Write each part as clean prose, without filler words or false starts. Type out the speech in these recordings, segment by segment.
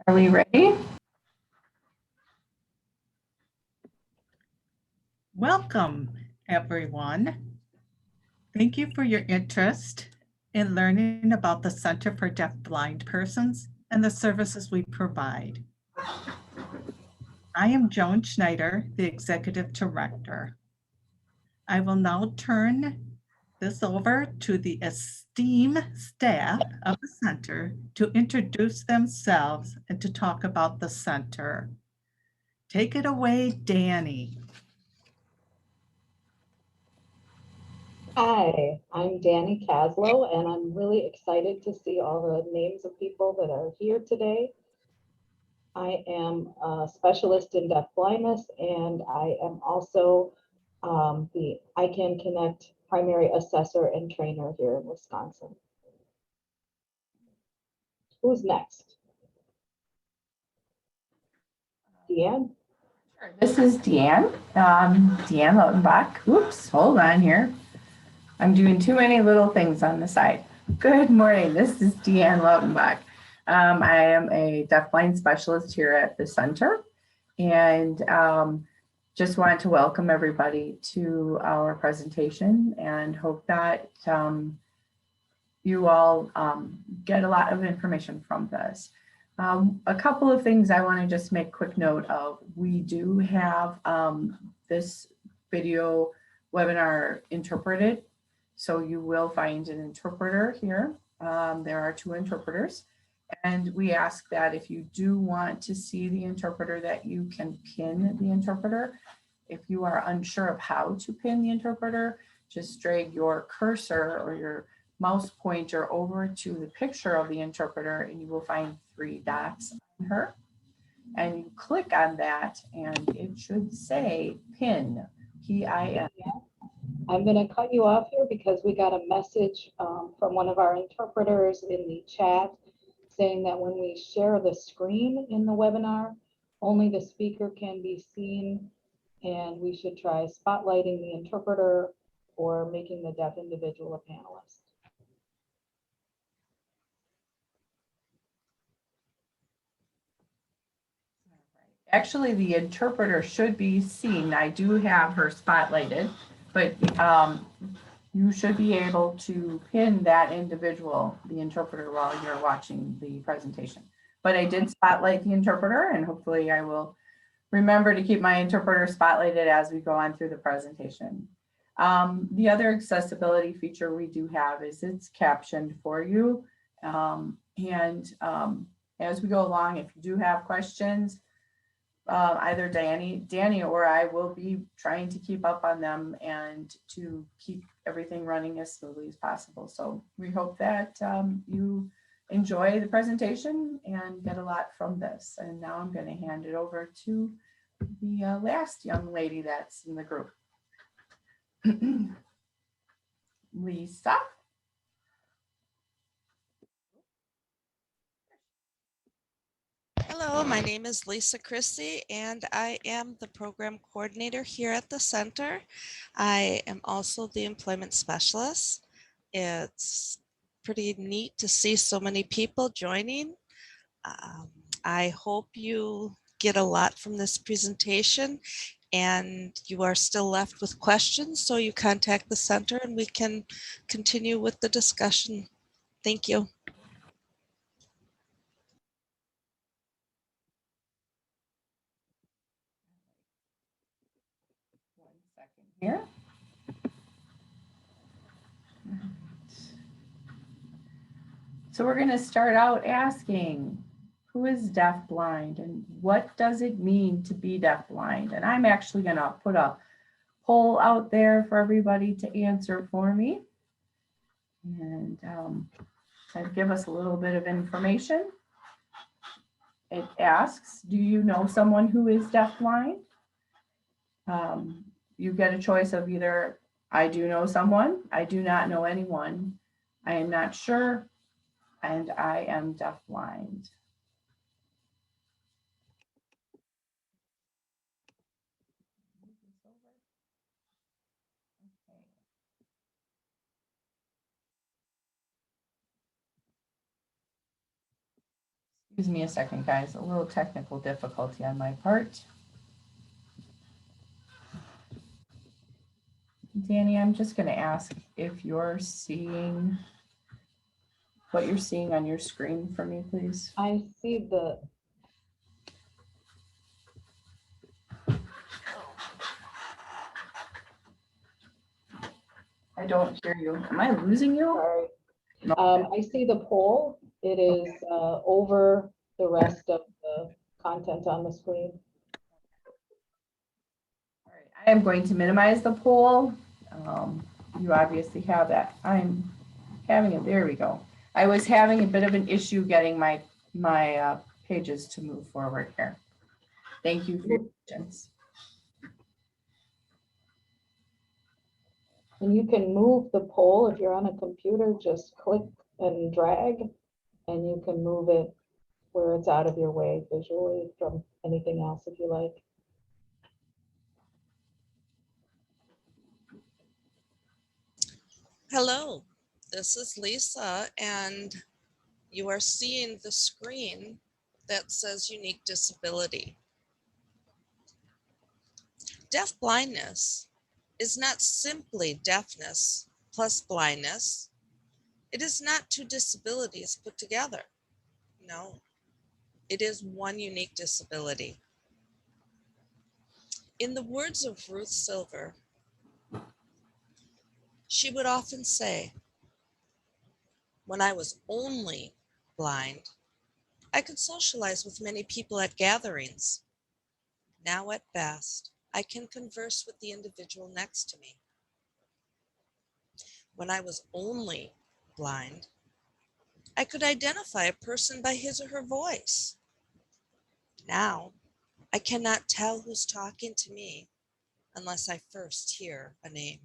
Are we ready? Welcome, everyone. Thank you for your interest in learning about the Center for Deaf-Blind Persons and the services we provide. I am Joan Schneider, the Executive Director. I will now turn this over to the esteemed staff of the center to introduce themselves and to talk about the center. Take it away, Danny. Hi, I'm Danny Caslow, and I'm really excited to see all the names of people that are here today. I am a specialist in deaf blindness, and I am also the ICANN Connect primary assessor and trainer here in Wisconsin. Who's next? Deanne? Sure. This is Deanne. Deanne Lautenbach. Oops, hold on here. I'm doing too many little things on the side. Good morning. This is Deanne Lautenbach. I am a deafblind specialist here at the center, and just wanted to welcome everybody to our presentation and hope that you all get a lot of information from this. A couple of things I want to just make quick note of. We do have this video webinar interpreted, so you will find an interpreter here. There are 2 interpreters, and we ask that if you do want to see the interpreter that you can pin the interpreter. If you are unsure of how to pin the interpreter, just drag your cursor or your mouse pointer over to the picture of the interpreter and you will find 3 dots on her. And you click on that and it should say pin, P-I-N. I'm going to cut you off here because we got a message from one of our interpreters in the chat saying that when we share the screen in the webinar, only the speaker can be seen, and we should try spotlighting the interpreter or making the deaf individual a panelist. Actually, the interpreter should be seen. I do have her spotlighted, but you should be able to pin that individual, the interpreter, while you're watching the presentation. But I did spotlight the interpreter, and hopefully I will remember to keep my interpreter spotlighted as we go on through the presentation. The other accessibility feature we do have is it's captioned for you. As we go along, if you do have questions, either Danny or I will be trying to keep up on them and to keep everything running as smoothly as possible. So we hope that you enjoy the presentation and get a lot from this. And now I'm going to hand it over to the last young lady that's in the group. Lisa. Hello, my name is Lisa Christie, and I am the program coordinator here at the center. I am also the employment specialist. It's pretty neat to see so many people joining. I hope you get a lot from this presentation and you are still left with questions, so you contact the center and we can continue with the discussion. Thank you. Here. So we're going to start out asking, who is deafblind and what does it mean to be deafblind? And I'm actually going to put a poll out there for everybody to answer for me and give us a little bit of information. It asks, do you know someone who is deafblind? You get a choice of either I do know someone, I do not know anyone, I am not sure, and I am deafblind. Excuse me a second, guys, a little technical difficulty on my part. Danny, I'm just going to ask if you're seeing what you're seeing on your screen for me, please. I see the, I don't hear you. Am I losing you? sorry, No. I see the poll. It is over the rest of the content on the screen. All right, I am going to minimize the poll. You obviously have that. I'm having it, there we go. I was having a bit of an issue getting my pages to move forward here. Thank you for your patience. And you can move the poll if you're on a computer, just click and drag, and you can move it where it's out of your way visually from anything else if you like. Hello, this is Lisa, and you are seeing the screen that says unique disability. Deaf blindness is not simply deafness plus blindness. It is not two disabilities put together. No, it is one unique disability. In the words of Ruth Silver, she would often say, when I was only blind, I could socialize with many people at gatherings. Now at best, I can converse with the individual next to me. When I was only blind, I could identify a person by his or her voice. Now, I cannot tell who's talking to me unless I first hear a name.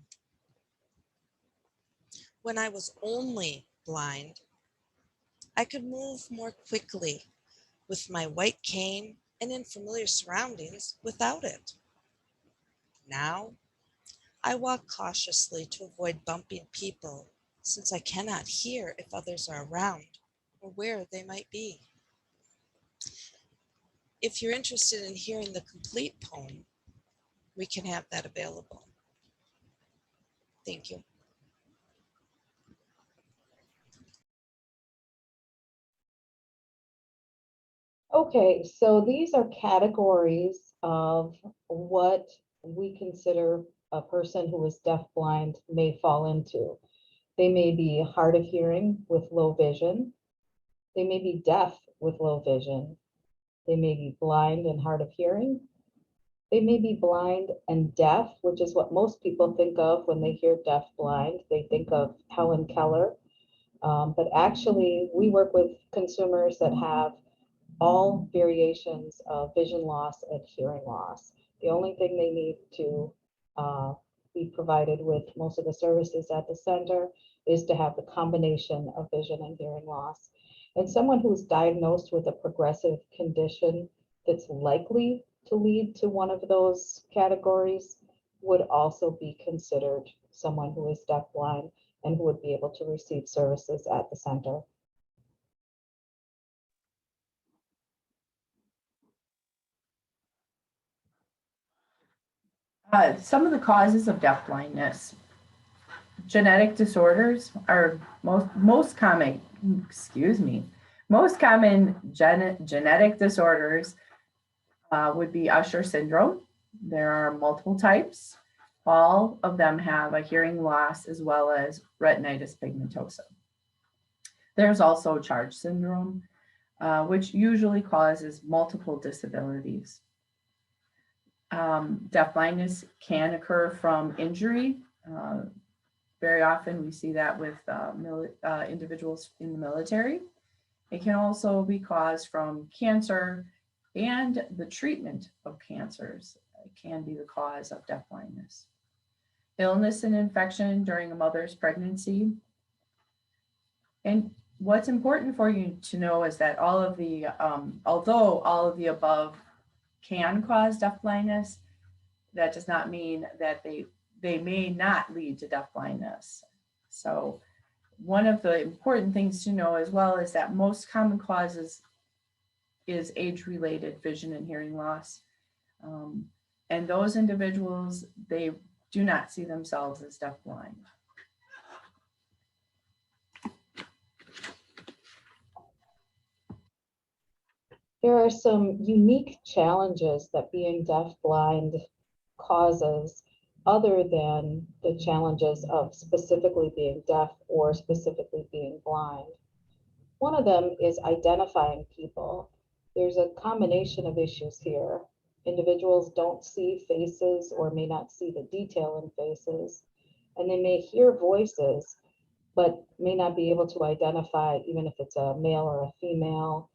When I was only blind, I could move more quickly with my white cane and in familiar surroundings without it. Now, I walk cautiously to avoid bumping people since I cannot hear if others are around or where they might be. If you're interested in hearing the complete poem, we can have that available. Thank you. Okay, so these are categories of what we consider a person who is deafblind may fall into. They may be hard of hearing with low vision. They may be deaf with low vision. They may be blind and hard of hearing. They may be blind and deaf, which is what most people think of when they hear deaf-blind. They think of Helen Keller. But actually, we work with consumers that have all variations of vision loss and hearing loss. The only thing they need to be provided with most of the services at the center is to have the combination of vision and hearing loss. And someone who's diagnosed with a progressive condition that's likely to lead to one of those categories would also be considered someone who is deafblind and who would be able to receive services at the center. Some of the causes of deafblindness. Genetic disorders are most common, most common genetic disorders would be Usher syndrome. There are multiple types. All of them have a hearing loss as well as retinitis pigmentosa. There's also CHARGE syndrome, which usually causes multiple disabilities. Deafblindness can occur from injury. Very often we see that with individuals in the military. It can also be caused from cancer, and the treatment of cancers can be the cause of deafblindness. Illness and infection during a mother's pregnancy. And what's important for you to know is that all of the, although all of the above can cause deafblindness, that does not mean that they may not lead to deafblindness. So one of the important things to know as well is that most common causes is age-related vision and hearing loss. And those individuals, they do not see themselves as deafblind. There are some unique challenges that being deafblind causes other than the challenges of specifically being deaf or specifically being blind. One of them is identifying people. There's a combination of issues here. Individuals don't see faces or may not see the detail in faces, and they may hear voices, but may not be able to identify even if it's a male or a female.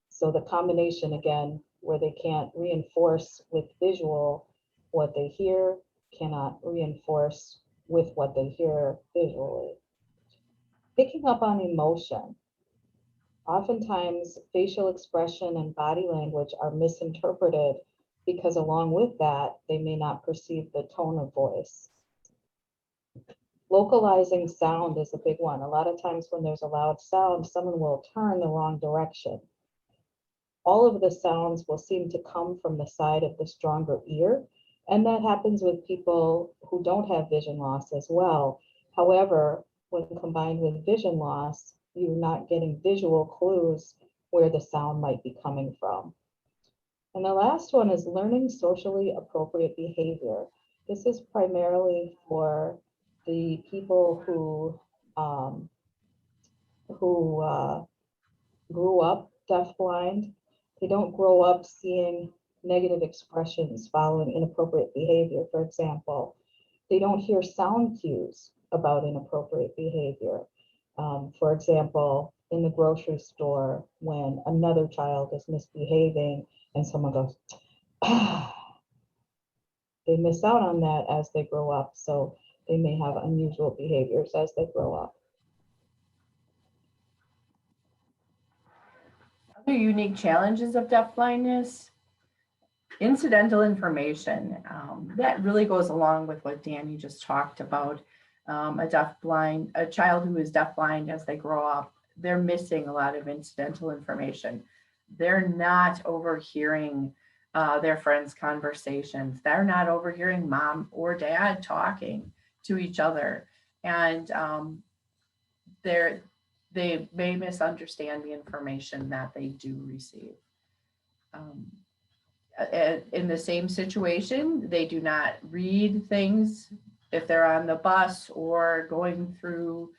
So the combination, again, where they can't reinforce with visual what they hear, cannot reinforce with what they hear visually. Picking up on emotion. Oftentimes, facial expression and body language are misinterpreted because along with that, they may not perceive the tone of voice. Localizing sound is a big one. A lot of times when there's a loud sound, someone will turn the wrong direction. All of the sounds will seem to come from the side of the stronger ear, and that happens with people who don't have vision loss as well. However, when combined with vision loss, you're not getting visual clues where the sound might be coming from. And the last one is learning socially appropriate behavior. This is primarily for the people who grew up deafblind. They don't grow up seeing negative expressions following inappropriate behavior, for example. They don't hear sound cues about inappropriate behavior. For example, in the grocery store, when another child is misbehaving and someone goes, ah, they miss out on that as they grow up. So they may have unusual behaviors as they grow up. Other unique challenges of deafblindness, incidental information. That really goes along with what Danny just talked about. A child who is deafblind as they grow up, they're missing a lot of incidental information. They're not overhearing their friends' conversations. They're not overhearing mom or dad talking to each other. And they may misunderstand the information that they do receive. In the same situation, they do not read things if they're on the bus or going through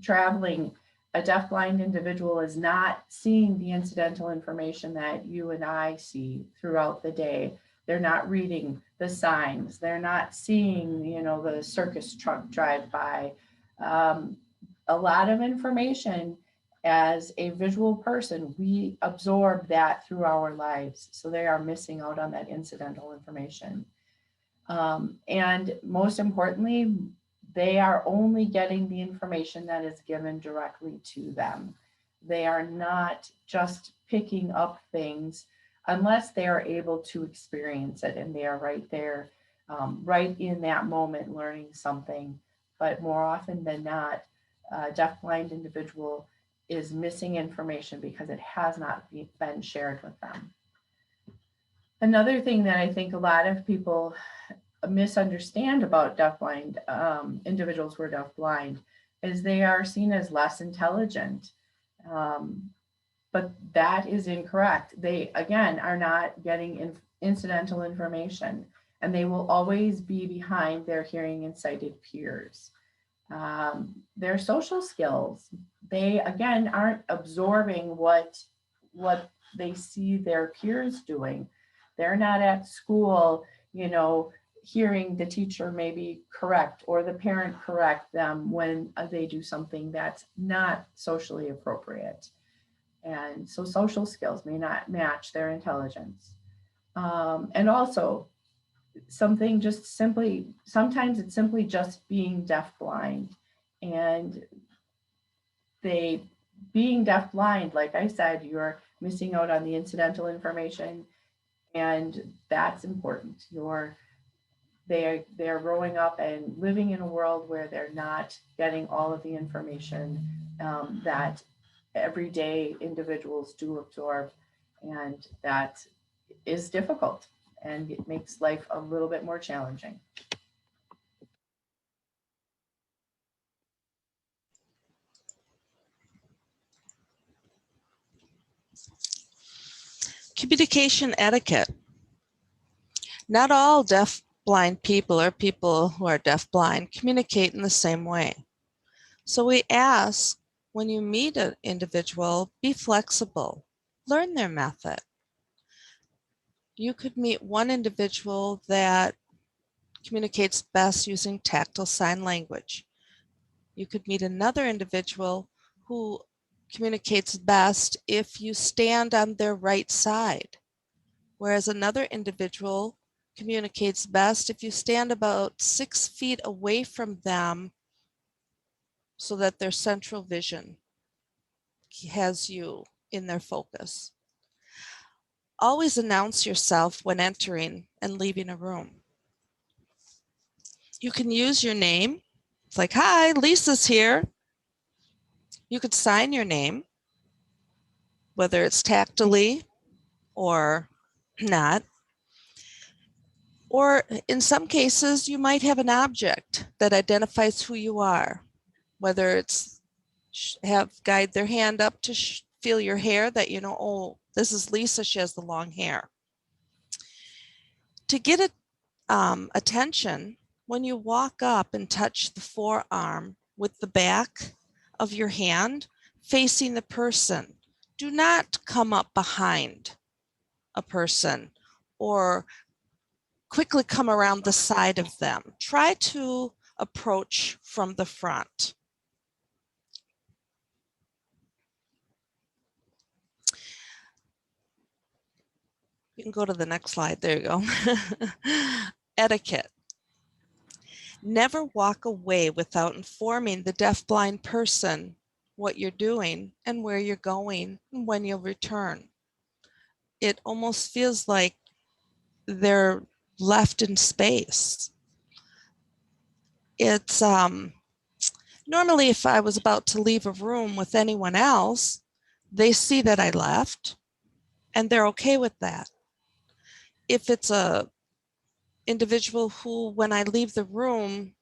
traveling. A deafblind individual is not seeing the incidental information that you and I see throughout the day. They're not reading the signs. They're not seeing, the circus truck drive by. A lot of information. As a visual person, we absorb that through our lives. So they are missing out on that incidental information. And most importantly, they are only getting the information that is given directly to them. They are not just picking up things unless they are able to experience it and they are right there, right in that moment learning something. But more often than not, a deafblind individual is missing information because it has not been shared with them. Another thing that I think a lot of people misunderstand about deafblind individuals who are deafblind is they are seen as less intelligent. But that is incorrect. They, again, are not getting incidental information, and they will always be behind their hearing and sighted peers. Their social skills, they, again, aren't absorbing what they see their peers doing. They're not at school, hearing the teacher maybe correct or the parent correct them when they do something that's not socially appropriate. And so social skills may not match their intelligence. And also sometimes it's simply just being deafblind. And being deafblind, like I said, you're missing out on the incidental information, and that's important. They're growing up and living in a world where they're not getting all of the information that everyday individuals do absorb, and that is difficult and it makes life a little bit more challenging. Communication etiquette. Not all deaf-blind people or people who are deaf-blind communicate in the same way. So we ask, when you meet an individual, be flexible, learn their method. You could meet one individual that communicates best using tactile sign language. You could meet another individual who communicates best if you stand on their right side, whereas another individual communicates best if you stand about 6 feet away from them so that their central vision has you in their focus. Always announce yourself when entering and leaving a room. You can use your name. It's like, hi, Lisa's here. You could sign your name, whether it's tactily or not. Or in some cases, you might have an object that identifies who you are, whether it's have guide their hand up to feel your hair, that you know, oh, this is Lisa, she has the long hair. To get attention, when you walk up and touch the forearm with the back of your hand facing the person, do not come up behind a person or quickly come around the side of them. Try to approach from the front. You can go to the next slide. There you go. Etiquette. Never walk away without informing the deaf-blind person what you're doing and where you're going and when you'll return. It almost feels like they're left in space. It's normally if I was about to leave a room with anyone else, they see that I left and they're okay with that. If it's a individual who, when I leave the room,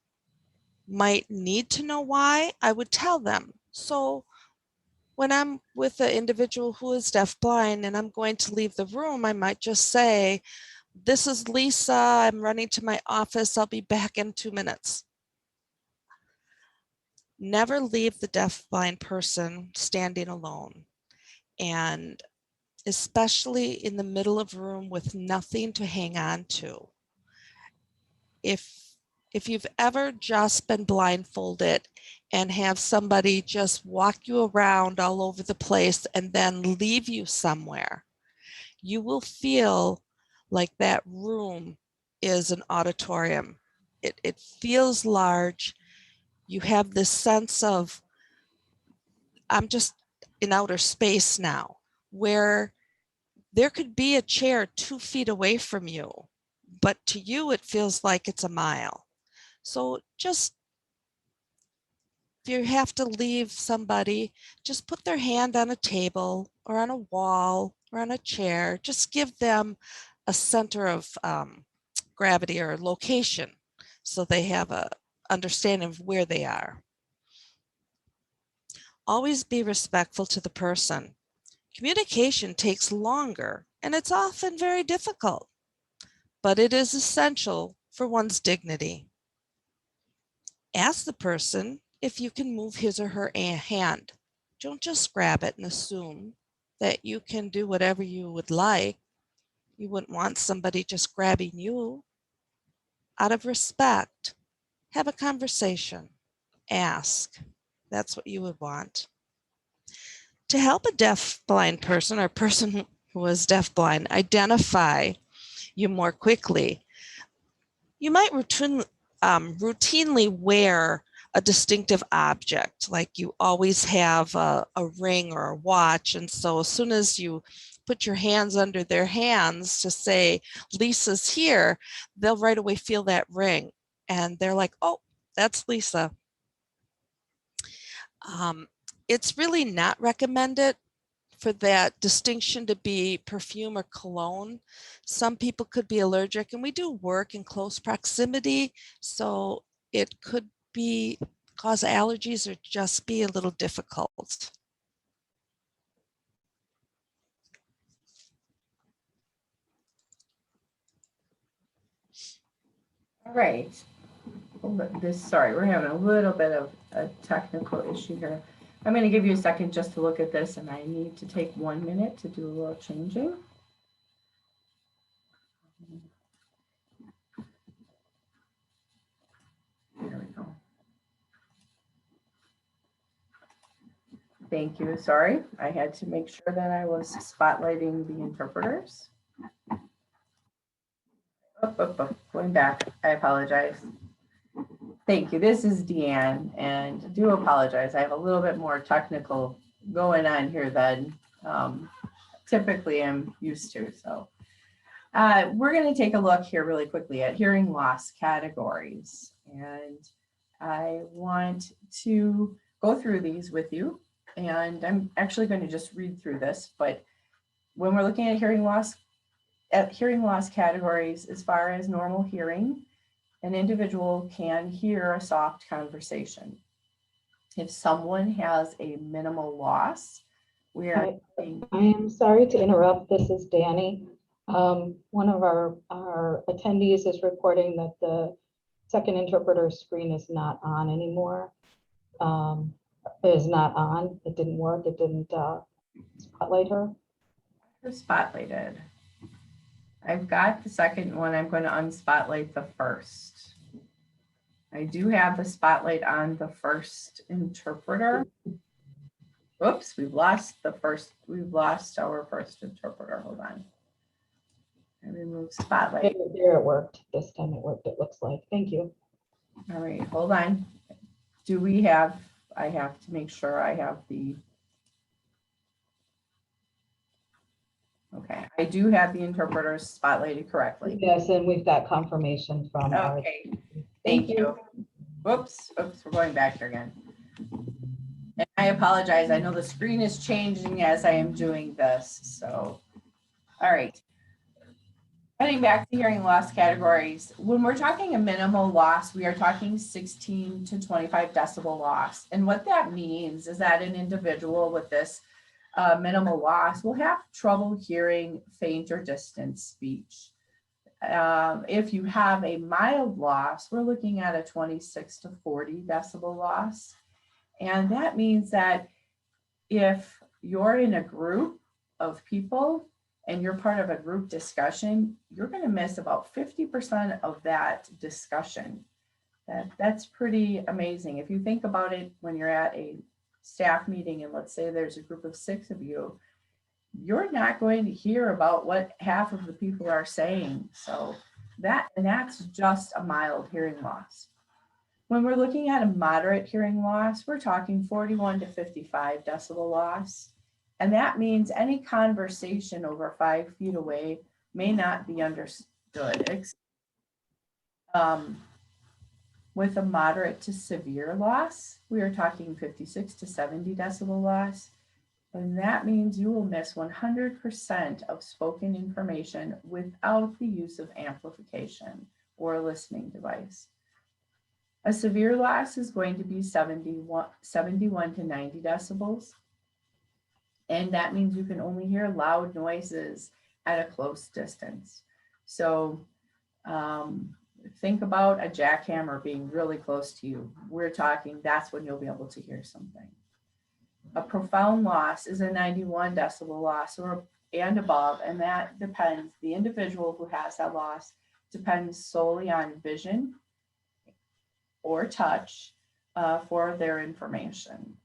might need to know why, I would tell them. So when I'm with an individual who is deafblind and I'm going to leave the room, I might just say, this is Lisa, I'm running to my office, I'll be back in 2 minutes. Never leave the deafblind person standing alone, and especially in the middle of a room with nothing to hang on to. If you've ever just been blindfolded and have somebody just walk you around all over the place and then leave you somewhere, you will feel like that room is an auditorium. It feels large. You have this sense of, I'm just in outer space now, where there could be a chair 2 feet away from you, but to you it feels like it's a mile. So just, if you have to leave somebody, just put their hand on a table or on a wall or on a chair. Just give them a center of gravity or location so they have a understanding of where they are. Always be respectful to the person. Communication takes longer and it's often very difficult, but it is essential for one's dignity. Ask the person if you can move his or her hand. Don't just grab it and assume that you can do whatever you would like. You wouldn't want somebody just grabbing you. Out of respect, have a conversation. Ask. That's what you would want. To help a deaf-blind person or a person who is deaf-blind identify you more quickly, you might routinely wear a distinctive object, like you always have a ring or a watch. And so as soon as you put your hands under their hands to say, Lisa's here, they'll right away feel that ring. And they're like, oh, that's Lisa. it's really not recommended for that distinction to be perfume or cologne. Some people could be allergic, and we do work in close proximity, so it could be cause allergies or just be a little difficult. All right. Sorry, we're having a little bit of a technical issue here. I'm going to give you a second just to look at this, and I need to take 1 minute to do a little changing. There we go. Thank you. Sorry, I had to make sure that I was spotlighting the interpreters. Going back, I apologize. Thank you. This is Deanne, and I do apologize. I have a little bit more technical going on here than typically I'm used to. So we're going to take a look here really quickly at hearing loss categories. And I want to go through these with you. And I'm actually going to just read through this. But when we're looking at hearing loss categories, as far as normal hearing, an individual can hear a soft conversation. If someone has a minimal loss, we are. I am sorry to interrupt. This is Danny. One of our attendees is reporting that the second interpreter screen is not on anymore. It is not on. It didn't work. It didn't spotlight her. Spotlighted. I've got the second one. I'm going to unspotlight the first. I do have the spotlight on the first interpreter. Oops, we've lost our first interpreter. Hold on. I removed spotlight. There it worked. This time it worked, it looks like. Thank you. All right, hold on. I have to make sure I have the. Okay, I do have the interpreters spotlighted correctly. Yes, and we've got confirmation from our. Okay, thank you. Whoops, we're going back here again. And I apologize. I know the screen is changing as I am doing this. So, all right. Getting back to hearing loss categories, when we're talking a minimal loss, we are talking 16 to 25 decibel loss. And what that means is that an individual with this minimal loss will have trouble hearing faint or distant speech. If you have a mild loss, we're looking at a 26 to 40 decibel loss. And that means that if you're in a group of people and you're part of a group discussion, you're going to miss about 50% of that discussion. That's pretty amazing. If you think about it, when you're at a staff meeting and let's say there's a group of 6 of you, you're not going to hear about what half of the people are saying. So that's just a mild hearing loss. When we're looking at a moderate hearing loss, we're talking 41 to 55 decibel loss. And that means any conversation over 5 feet away may not be understood. With a moderate to severe loss, we are talking 56 to 70 decibel loss. And that means you will miss 100% of spoken information without the use of amplification or a listening device. A severe loss is going to be 71 to 90 decibels. And that means you can only hear loud noises at a close distance. So think about a jackhammer being really close to you. We're talking, that's when you'll be able to hear something. A profound loss is a 91 decibel loss and above, and that depends, the individual who has that loss depends solely on vision or touch for their information.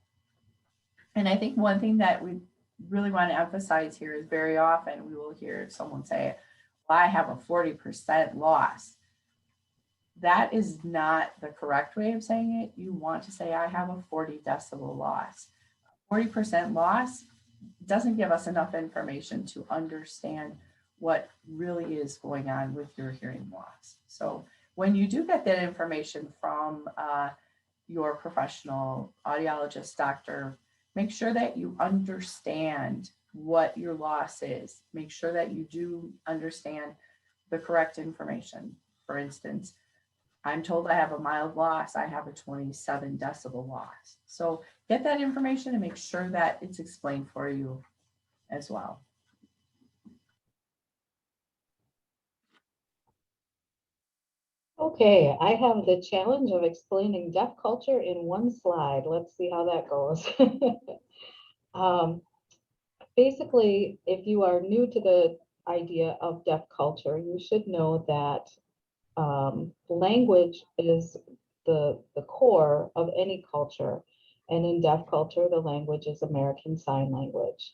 And I think one thing that we really want to emphasize here is very often we will hear someone say, well, I have a 40% loss. That is not the correct way of saying it. You want to say, I have a 40 decibel loss. 40% loss doesn't give us enough information to understand what really is going on with your hearing loss. So when you do get that information from your professional audiologist, doctor, make sure that you understand what your loss is. Make sure that you do understand the correct information. For instance, I'm told I have a mild loss, I have a 27 decibel loss. So get that information and make sure that it's explained for you as well. Okay, I have the challenge of explaining deaf culture in one slide. Let's see how that goes. Basically, if you are new to the idea of deaf culture, you should know that language is the core of any culture. And in deaf culture, the language is American Sign Language.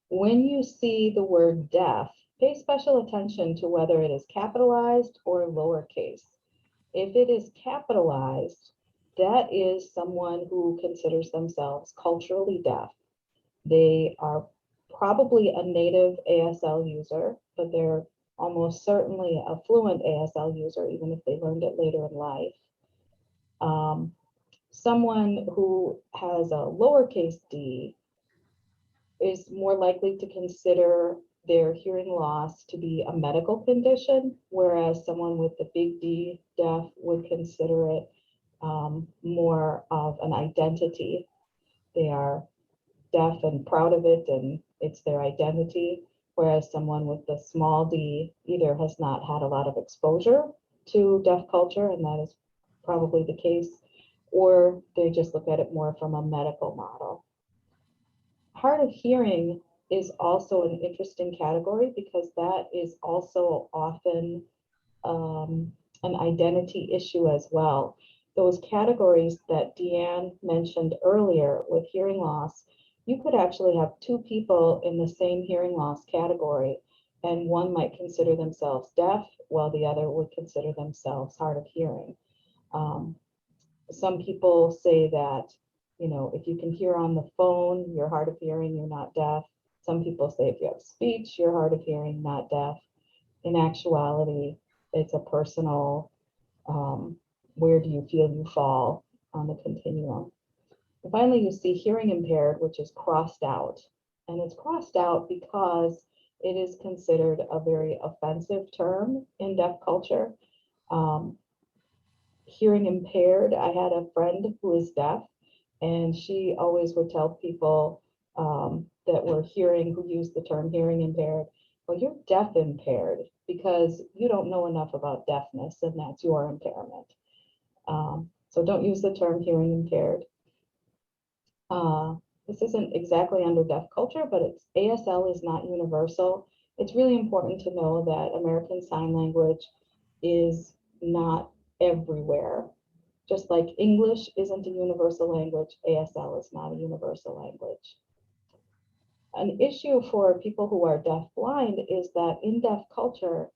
When you see the word deaf, pay special attention to whether it is capitalized or lowercase. If it is capitalized, that is someone who considers themselves culturally deaf. They are probably a native ASL user, but they're almost certainly a fluent ASL user, even if they learned it later in life. Someone who has a lowercase d is more likely to consider their hearing loss to be a medical condition, whereas someone with the big D, deaf, would consider it more of an identity. They are deaf and proud of it, and it's their identity, whereas someone with the small d either has not had a lot of exposure to deaf culture, and that is probably the case, or they just look at it more from a medical model. Hard of hearing is also an interesting category because that is also often an identity issue as well. Those categories that Deanne mentioned earlier with hearing loss, you could actually have two people in the same hearing loss category, and one might consider themselves deaf while the other would consider themselves hard of hearing. Some people say that, you know, if you can hear on the phone, you're hard of hearing, you're not deaf. Some people say if you have speech, you're hard of hearing, not deaf. In actuality, it's a personal, where do you feel you fall on the continuum. And finally, you see hearing impaired, which is crossed out. And it's crossed out because it is considered a very offensive term in deaf culture. Hearing impaired, I had a friend who is deaf, and she always would tell people that were hearing, who used the term hearing impaired, well, you're deaf impaired because you don't know enough about deafness, and that's your impairment. So don't use the term hearing impaired. This isn't exactly under deaf culture, but it's ASL is not universal. It's really important to know that American Sign Language is not everywhere. Just like English isn't a universal language, ASL is not a universal language. An issue for people who are deaf-blind is that in deaf culture,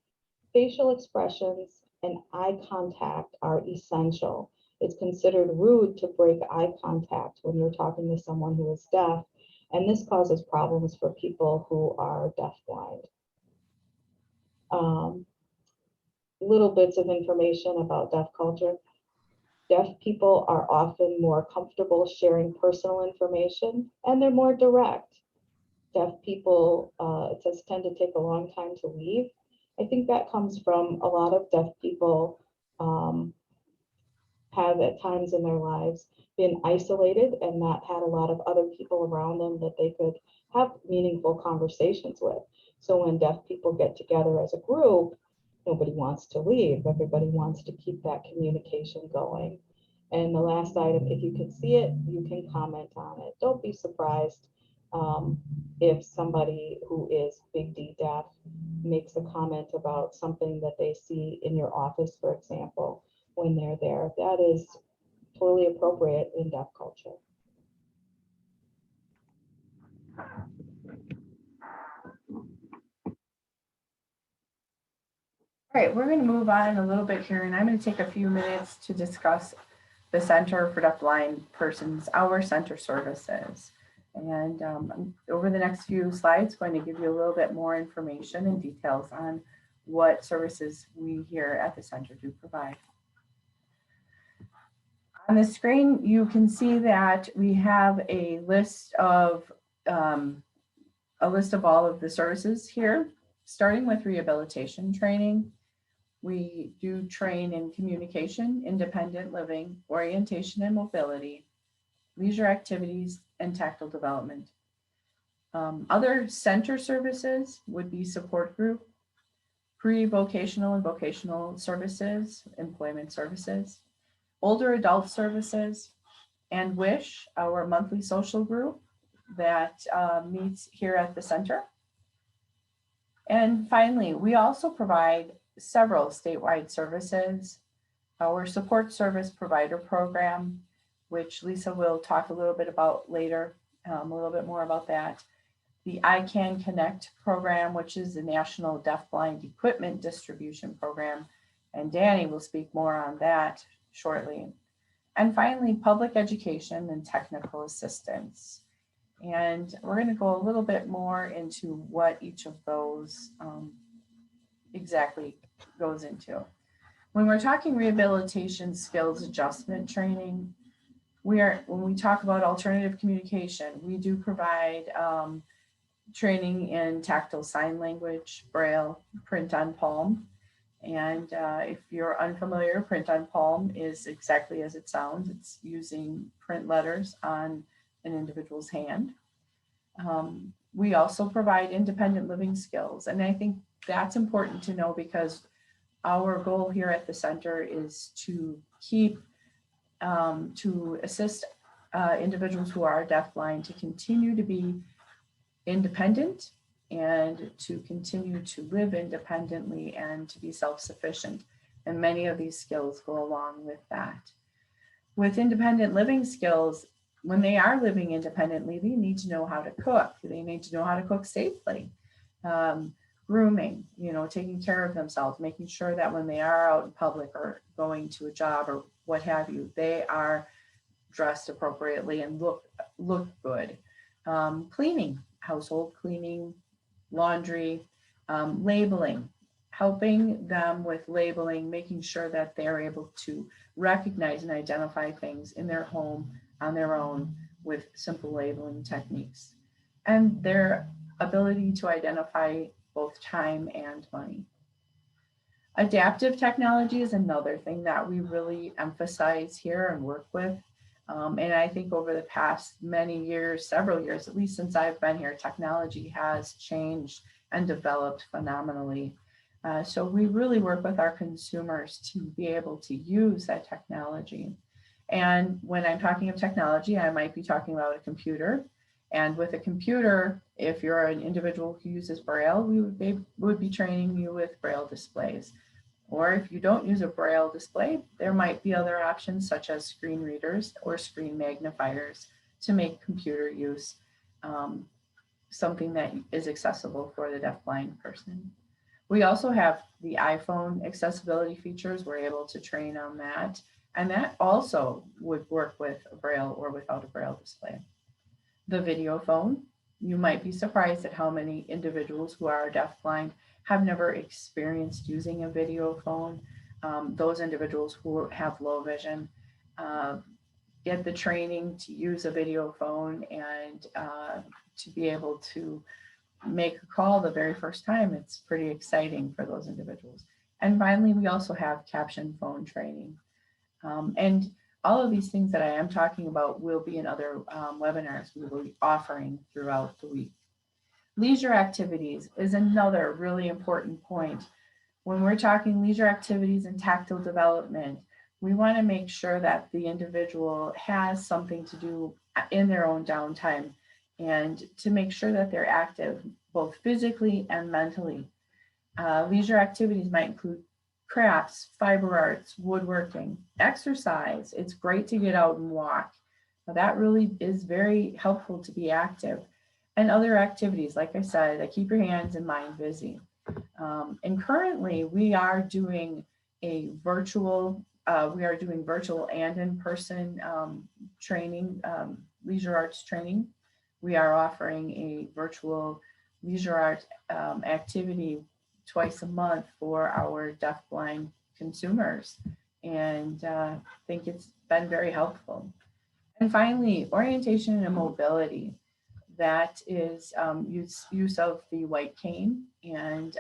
facial expressions and eye contact are essential. It's considered rude to break eye contact when you're talking to someone who is deaf, and this causes problems for people who are deaf-blind. Little bits of information about deaf culture. Deaf people are often more comfortable sharing personal information, and they're more direct. Deaf people, it says, tend to take a long time to leave. I think that comes from a lot of deaf people have at times in their lives been isolated and not had a lot of other people around them that they could have meaningful conversations with. So when deaf people get together as a group, nobody wants to leave. Everybody wants to keep that communication going. And the last item, if you can see it, you can comment on it. Don't be surprised if somebody who is big D deaf makes a comment about something that they see in your office, for example, when they're there. That is totally appropriate in deaf culture. All right, we're going to move on a little bit here, and I'm going to take a few minutes to discuss the Center for Deaf-Blind Persons, our center services. And over the next few slides, going to give you a little bit more information and details on what services we here at the center do provide. On the screen, you can see that we have a list of all of the services here, starting with rehabilitation training. We do train in communication, independent living, orientation and mobility, leisure activities, and tactile development. Other center services would be support group, pre-vocational and vocational services, employment services, older adult services, and WISH, our monthly social group that meets here at the center. And finally, we also provide several statewide services. Our support service provider program, which Lisa will talk a little bit about later, a little bit more about that. The ICANN Connect program, which is the National Deafblind Equipment Distribution Program, and Danny will speak more on that shortly. And finally, public education and technical assistance. And we're going to go a little bit more into what each of those exactly goes into. When we're talking rehabilitation skills adjustment training, when we talk about alternative communication, we do provide training in tactile sign language, Braille, print on palm. And if you're unfamiliar, print on palm is exactly as it sounds. It's using print letters on an individual's hand. We also provide independent living skills. And I think that's important to know because our goal here at the center is to assist individuals who are deafblind to continue to be independent and to continue to live independently and to be self-sufficient. And many of these skills go along with that. With independent living skills, when they are living independently, they need to know how to cook. They need to know how to cook safely. Grooming, taking care of themselves, making sure that when they are out in public or going to a job or what have you, they are dressed appropriately and look good. Cleaning, household cleaning, laundry, labeling, helping them with labeling, making sure that they're able to recognize and identify things in their home on their own with simple labeling techniques, and their ability to identify both time and money. Adaptive technology is another thing that we really emphasize here and work with. And I think over the past many years, several years, at least since I've been here, technology has changed and developed phenomenally. So we really work with our consumers to be able to use that technology. And when I'm talking of technology, I might be talking about a computer. And with a computer, if you're an individual who uses Braille, we would be training you with Braille displays. Or if you don't use a Braille display, there might be other options such as screen readers or screen magnifiers to make computer use something that is accessible for the deafblind person. We also have the iPhone accessibility features. We're able to train on that. And that also would work with a Braille or without a Braille display. The video phone, you might be surprised at how many individuals who are deafblind have never experienced using a video phone. Those individuals who have low vision get the training to use a video phone and to be able to make a call the very first time. It's pretty exciting for those individuals. And finally, we also have caption phone training. And all of these things that I am talking about will be in other webinars we will be offering throughout the week. Leisure activities is another really important point. When we're talking leisure activities and tactile development, we want to make sure that the individual has something to do in their own downtime and to make sure that they're active both physically and mentally. Leisure activities might include crafts, fiber arts, woodworking, exercise. It's great to get out and walk. Now, that really is very helpful to be active. And other activities, like I said, that keep your hands and mind busy. And currently we are doing virtual and in-person training, leisure arts training. We are offering a virtual leisure art activity twice a month for our deafblind consumers. and think it's been very helpful. And finally, orientation and mobility. That is use of the white cane, and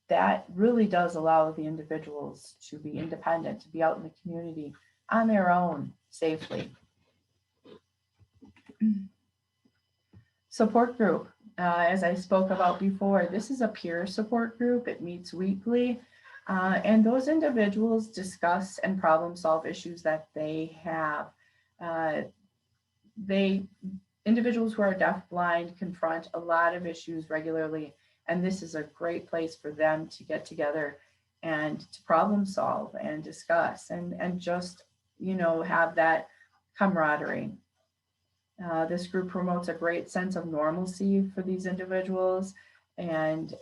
that really does allow the individuals to be independent, to be out in the community on their own safely. Support group. As I spoke about before, this is a peer support group. It meets weekly, and those individuals discuss and problem solve issues that they have. Individuals who are deaf blind confront a lot of issues regularly, and this is a great place for them to get together and to problem solve and discuss and just, you know, have that camaraderie. This group promotes a great sense of normalcy for these individuals, and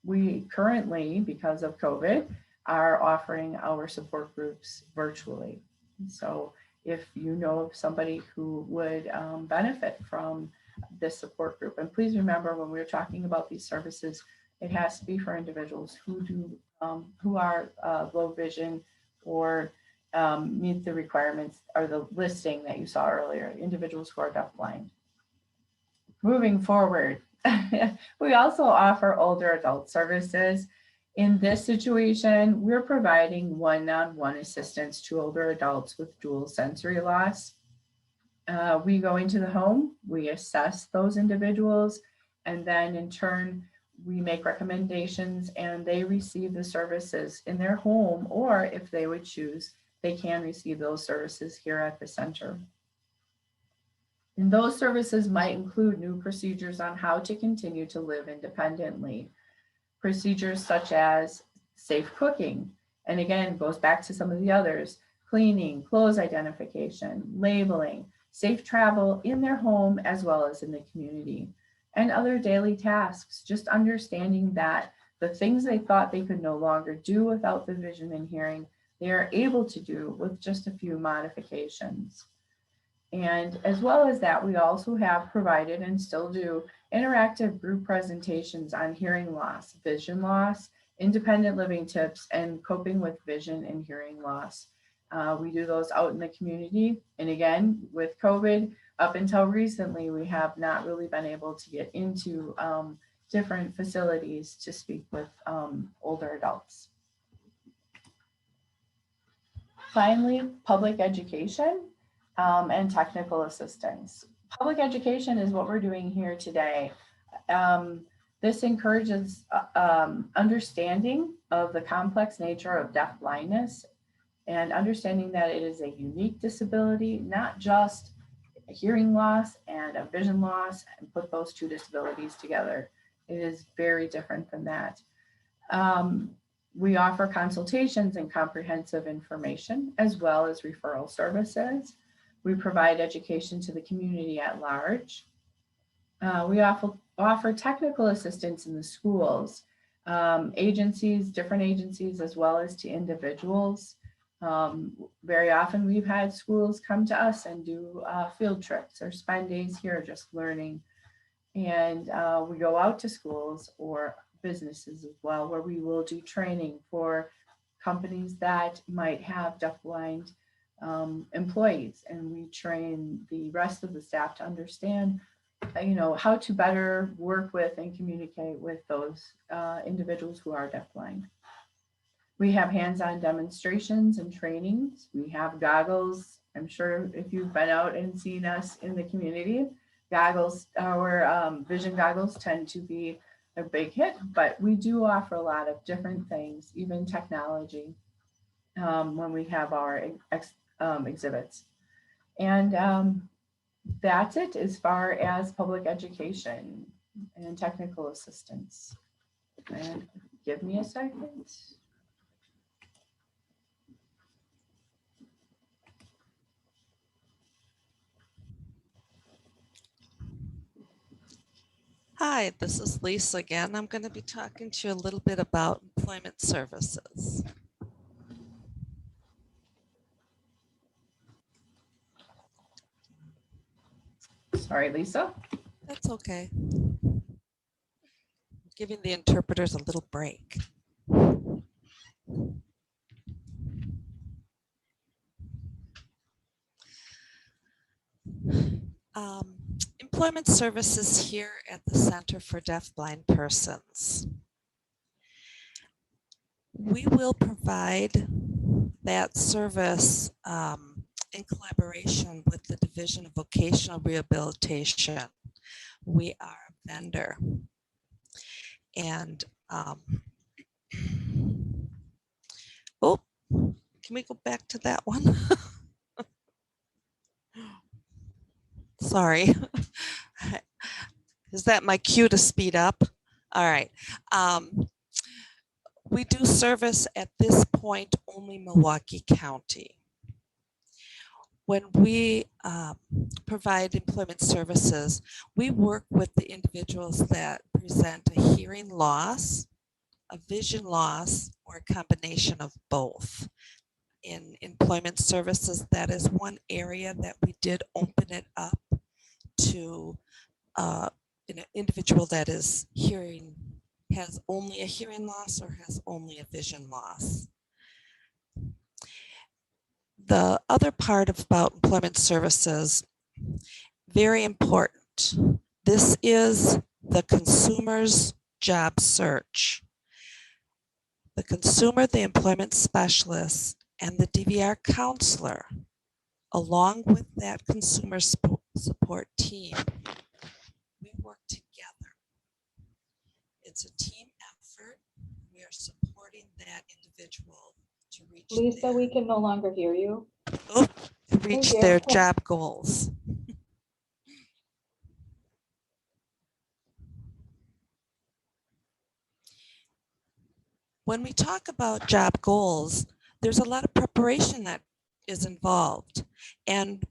we currently, because of COVID, are offering our support groups virtually. So if you know of somebody who would benefit from this support group, and please remember when we're talking about these services, it has to be for individuals who are low vision or meet the requirements or the listing that you saw earlier, individuals who are deafblind. Moving forward, we also offer older adult services. In this situation, we're providing one-on-one assistance to older adults with dual sensory loss. We go into the home, we assess those individuals, and then in turn, we make recommendations and they receive the services in their home, or if they would choose, they can receive those services here at the center. And those services might include new procedures on how to continue to live independently. Procedures such as safe cooking, and again, goes back to some of the others, cleaning, clothes identification, labeling, safe travel in their home as well as in the community, and other daily tasks, just understanding that the things they thought they could no longer do without the vision and hearing, they are able to do with just a few modifications. And as well as that, we also have provided and still do interactive group presentations on hearing loss, vision loss, independent living tips, and coping with vision and hearing loss. We do those out in the community. And again, with COVID, up until recently, we have not really been able to get into different facilities to speak with older adults. Finally, public education and technical assistance. Public education is what we're doing here today. This encourages understanding of the complex nature of deaf blindness and understanding that it is a unique disability, not just a hearing loss and a vision loss, and put those two disabilities together. It is very different than that. We offer consultations and comprehensive information, as well as referral services. We provide education to the community at large. We offer technical assistance in the schools, agencies, different agencies, as well as to individuals. Very often we've had schools come to us and do field trips or spend days here just learning. And we go out to schools or businesses as well, where we will do training for companies that might have deafblind employees, and we train the rest of the staff to understand, you know, how to better work with and communicate with those individuals who are deafblind. We have hands-on demonstrations and trainings. We have goggles. I'm sure if you've been out and seen us in the community, goggles, our vision goggles tend to be a big hit, but we do offer a lot of different things, even technology, when we have our exhibits. And that's it as far as public education and technical assistance. And give me a second. Hi, this is Lisa again. I'm going to be talking to you a little bit about employment services. Sorry, Lisa. That's okay. Giving the interpreters a little break. Employment services here at the Center for Deafblind Persons. We will provide that service in collaboration with the Division of Vocational Rehabilitation. We are a vendor. And oh, can we go back to that one? Sorry. Is that my cue to speed up? All right. We do service at this point only Milwaukee County. When we provide employment services, we work with the individuals that present a hearing loss, a vision loss, or a combination of both. In employment services, that is one area that we did open it up to an individual that is has only a hearing loss or has only a vision loss. The other part about employment services, very important. This is the consumer's job search. The consumer, the employment specialist, and the DVR counselor, along with that consumer support team, we work together. It's a team effort. We are supporting that individual to reach Lisa, we can no longer hear you. their job goals. When we talk about job goals, there's a lot of preparation that is involved. And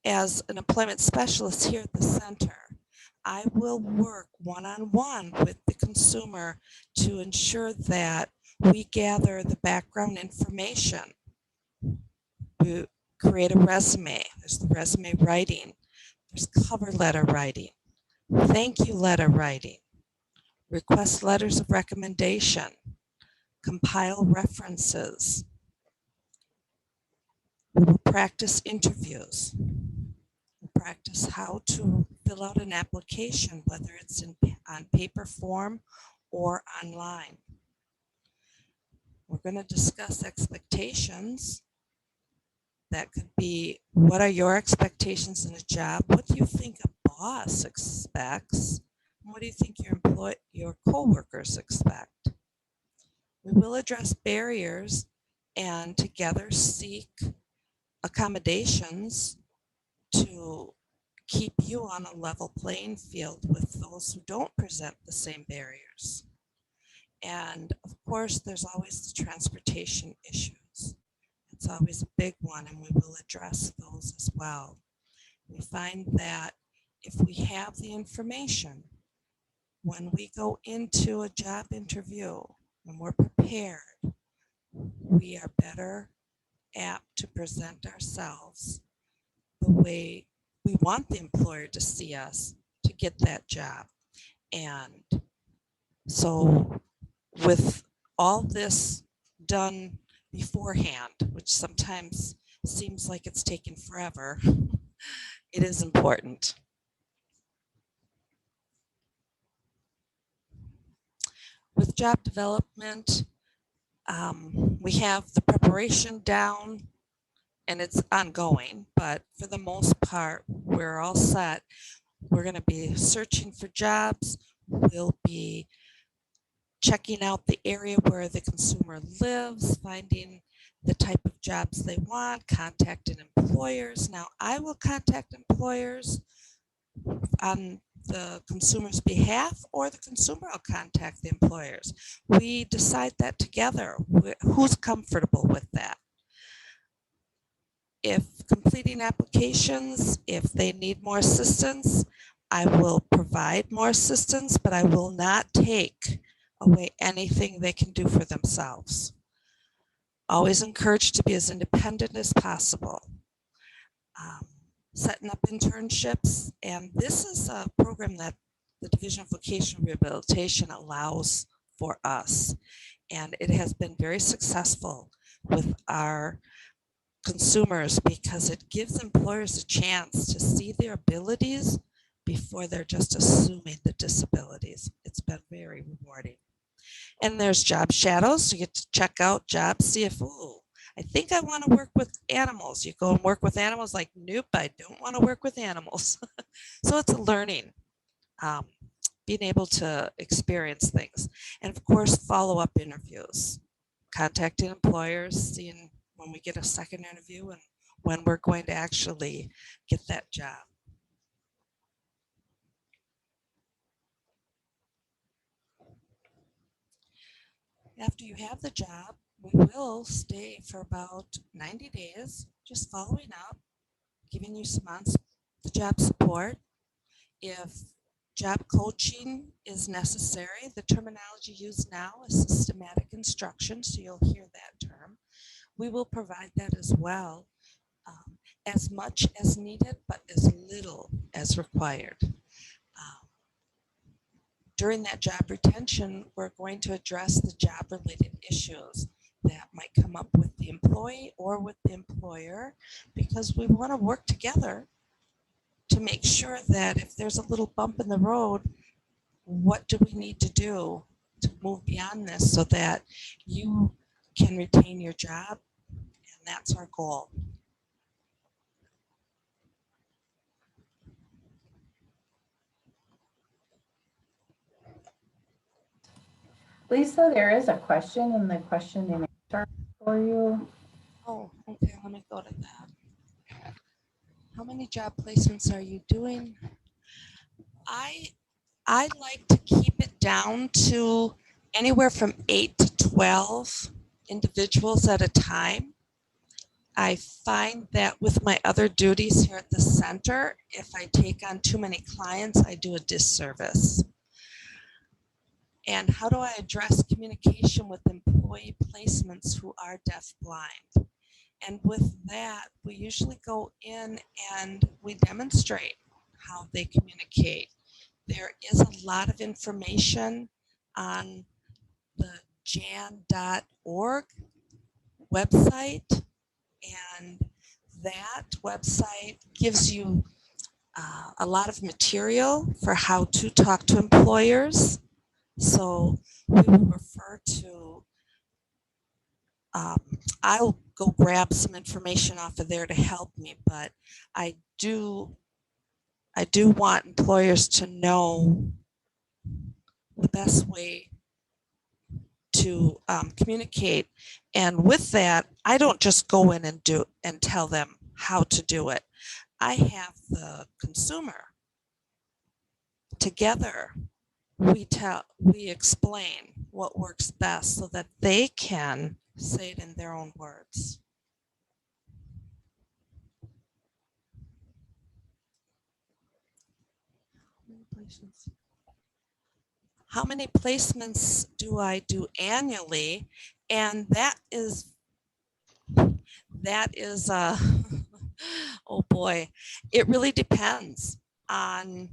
as an employment specialist here at the center, I will work one-on-one with the consumer to ensure that we gather the background information. We create a resume. There's the resume writing. There's cover letter writing, thank you letter writing, request letters of recommendation, compile references. We will practice interviews. We'll practice how to fill out an application, whether it's on paper form or online. We're going to discuss expectations. That could be, what are your expectations in a job? What do you think a boss expects? What do you think your coworkers expect? We will address barriers and together seek accommodations to keep you on a level playing field with those who don't present the same barriers. And of course, there's always the transportation issues. It's always a big one, and we will address those as well. We find that if we have the information, when we go into a job interview, when we're prepared, we are better apt to present ourselves the way we want the employer to see us to get that job. And so with all this done beforehand, which sometimes seems like it's taken forever, it is important. With job development, we have the preparation down and it's ongoing, but for the most part, we're all set. We're going to be searching for jobs. We'll be checking out the area where the consumer lives, finding the type of jobs they want, contacting employers. Now, I will contact employers on the consumer's behalf, or the consumer will contact the employers. We decide that together. Who's comfortable with that? If completing applications, if they need more assistance, I will provide more assistance, but I will not take away anything they can do for themselves. Always encouraged to be as independent as possible. Setting up internships, and this is a program that the Division of Vocational Rehabilitation allows for us, and it has been very successful with our consumers because it gives employers a chance to see their abilities before they're just assuming the disabilities. It's been very rewarding. And there's job shadows. You get to check out jobs, see if, ooh, I think I want to work with animals. You go and work with animals, like, nope, I don't want to work with animals. So it's a learning, being able to experience things. And of course, follow-up interviews, contacting employers, seeing when we get a second interview and when we're going to actually get that job. After you have the job, we will stay for about 90 days, just following up, giving you some on-the-job support. If job coaching is necessary, the terminology used now is systematic instruction, so you'll hear that term. We will provide that as well, as much as needed, but as little as required. During that job retention, we're going to address the job-related issues that might come up with the employee or with the employer, because we want to work together to make sure that if there's a little bump in the road, what do we need to do to move beyond this so that you can retain your job? And that's our goal. Lisa, there is a question in the question and answer for you. Oh, okay, let me go to that. How many job placements are you doing? I like to keep it down to anywhere from 8 to 12 individuals at a time. I find that with my other duties here at the center, if I take on too many clients, I do a disservice. And how do I address communication with employee placements who are deafblind? And with that, we usually go in and we demonstrate how they communicate. There is a lot of information on the jan.org website, and that website gives you a lot of material for how to talk to employers. So we will refer to, I'll go grab some information off of there to help me, but I do want employers to know the best way to communicate. And with that, I don't just go in and tell them how to do it. I have the consumer together. We explain what works best so that they can say it in their own words. How many placements do I do annually? And that is oh boy, it really depends on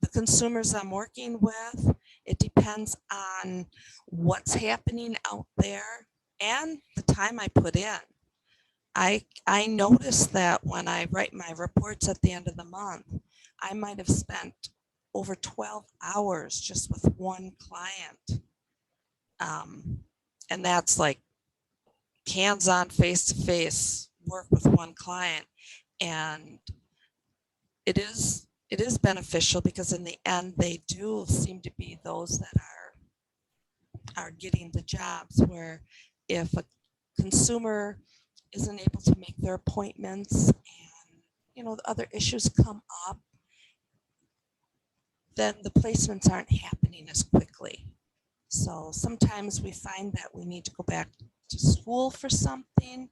the consumers I'm working with. It depends on what's happening out there and the time I put in. I notice that when I write my reports at the end of the month, I might have spent over 12 hours just with one client. And that's like hands-on, face-to-face work with one client. And it is beneficial because in the end, they do seem to be those that are getting the jobs, where if a consumer isn't able to make their appointments and the other issues come up, then the placements aren't happening as quickly. So sometimes we find that we need to go back to school for something,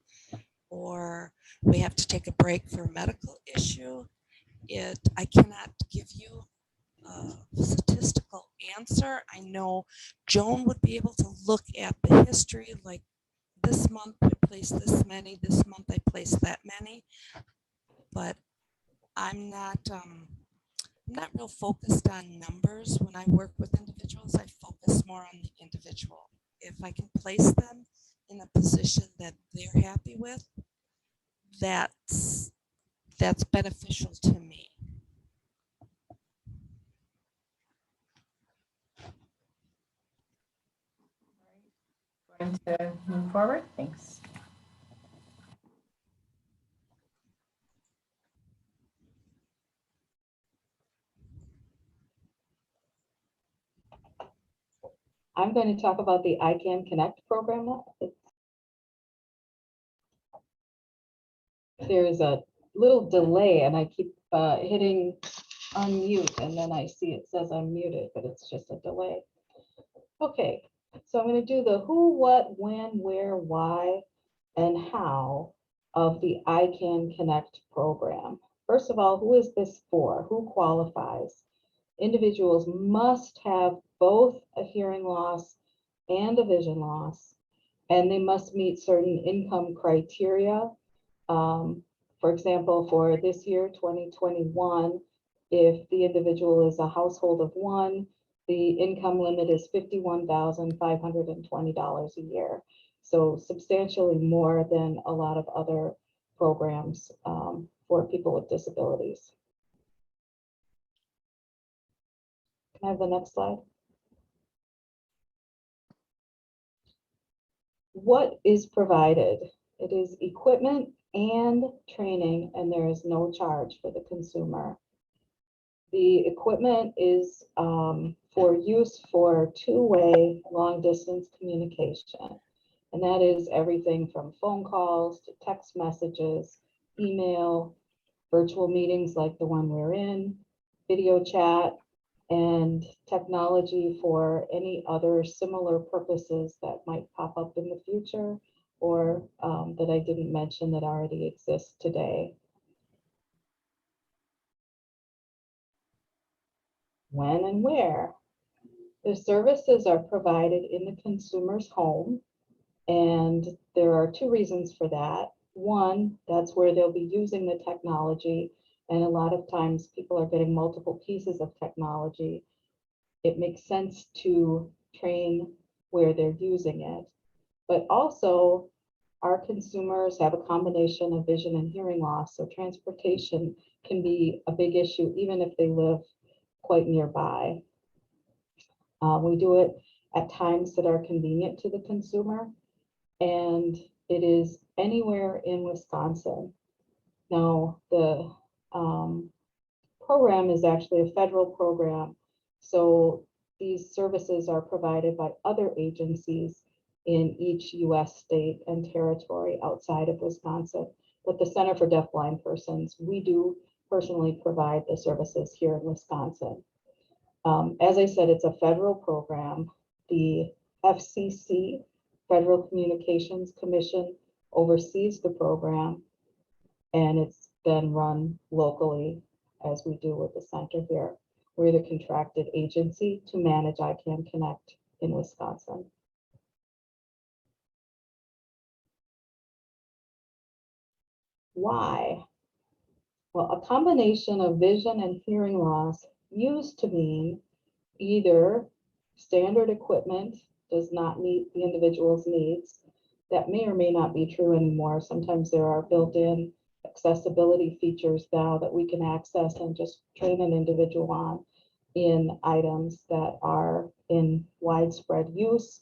or we have to take a break for a medical issue. I cannot give you a statistical answer. I know Joan would be able to look at the history, like this month I placed this many, this month I placed that many, but I'm not real focused on numbers. When I work with individuals, I focus more on the individual. If I can place them in a position that they're happy with, that's beneficial to me. Going to move forward. Thanks. I'm going to talk about the ICANN Connect program now. There's a little delay and I keep hitting unmute and then I see it says I'm muted, but it's just a delay. Okay, so I'm going to do the who, what, when, where, why, and how of the ICANN Connect program. First of all, who is this for? Who qualifies? Individuals must have both a hearing loss and a vision loss, and they must meet certain income criteria. For example, for this year, 2021, if the individual is a household of one, the income limit is $51,520 a year. So substantially more than a lot of other programs for people with disabilities. Can I have the next slide? What is provided? It is equipment and training, and there is no charge for the consumer. The equipment is for use for two-way long-distance communication, and that is everything from phone calls to text messages, email, virtual meetings like the one we're in, video chat, and technology for any other similar purposes that might pop up in the future or that I didn't mention that already exist today. When and where? The services are provided in the consumer's home, and there are two reasons for that. One, that's where they'll be using the technology, and a lot of times people are getting multiple pieces of technology. It makes sense to train where they're using it. But also, our consumers have a combination of vision and hearing loss, so transportation can be a big issue even if they live quite nearby. We do it at times that are convenient to the consumer, and it is anywhere in Wisconsin. Now, the program is actually a federal program, so these services are provided by other agencies in each US state and territory outside of Wisconsin. But the Center for Deafblind Persons, we do personally provide the services here in Wisconsin. As I said, it's a federal program. The FCC, Federal Communications Commission, oversees the program, and it's then run locally as we do with the center here. We're the contracted agency to manage ICANN Connect in Wisconsin. Why? Well, a combination of vision and hearing loss used to mean either standard equipment does not meet the individual's needs. That may or may not be true anymore. Sometimes there are built-in accessibility features now that we can access and just train an individual on in items that are in widespread use.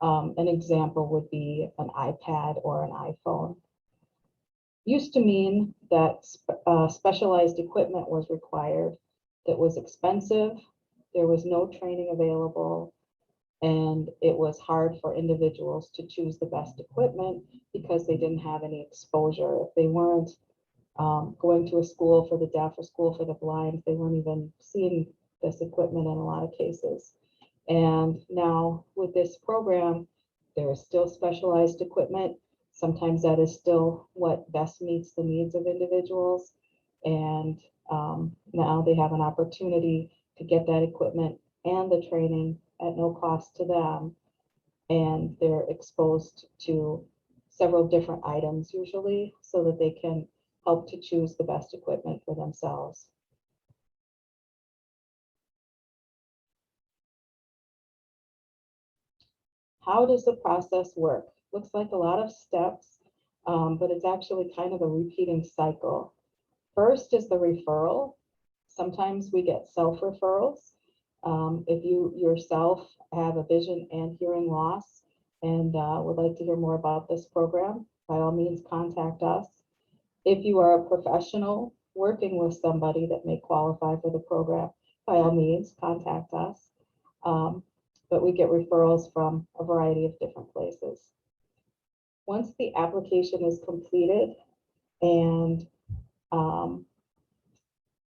An example would be an iPad or an iPhone. Used to mean that specialized equipment was required, that was expensive, there was no training available, and it was hard for individuals to choose the best equipment because they didn't have any exposure. If they weren't going to a school for the deaf or school for the blind, they weren't even seeing this equipment in a lot of cases. And now with this program, there is still specialized equipment. Sometimes that is still what best meets the needs of individuals. And now they have an opportunity to get that equipment and the training at no cost to them. And they're exposed to several different items usually so that they can help to choose the best equipment for themselves. How does the process work? Looks like a lot of steps. but it's actually kind of a repeating cycle. First is the referral. Sometimes we get self-referrals. If you yourself have a vision and hearing loss and would like to hear more about this program, by all means, contact us. If you are a professional working with somebody that may qualify for the program, by all means, contact us. But we get referrals from a variety of different places. Once the application is completed and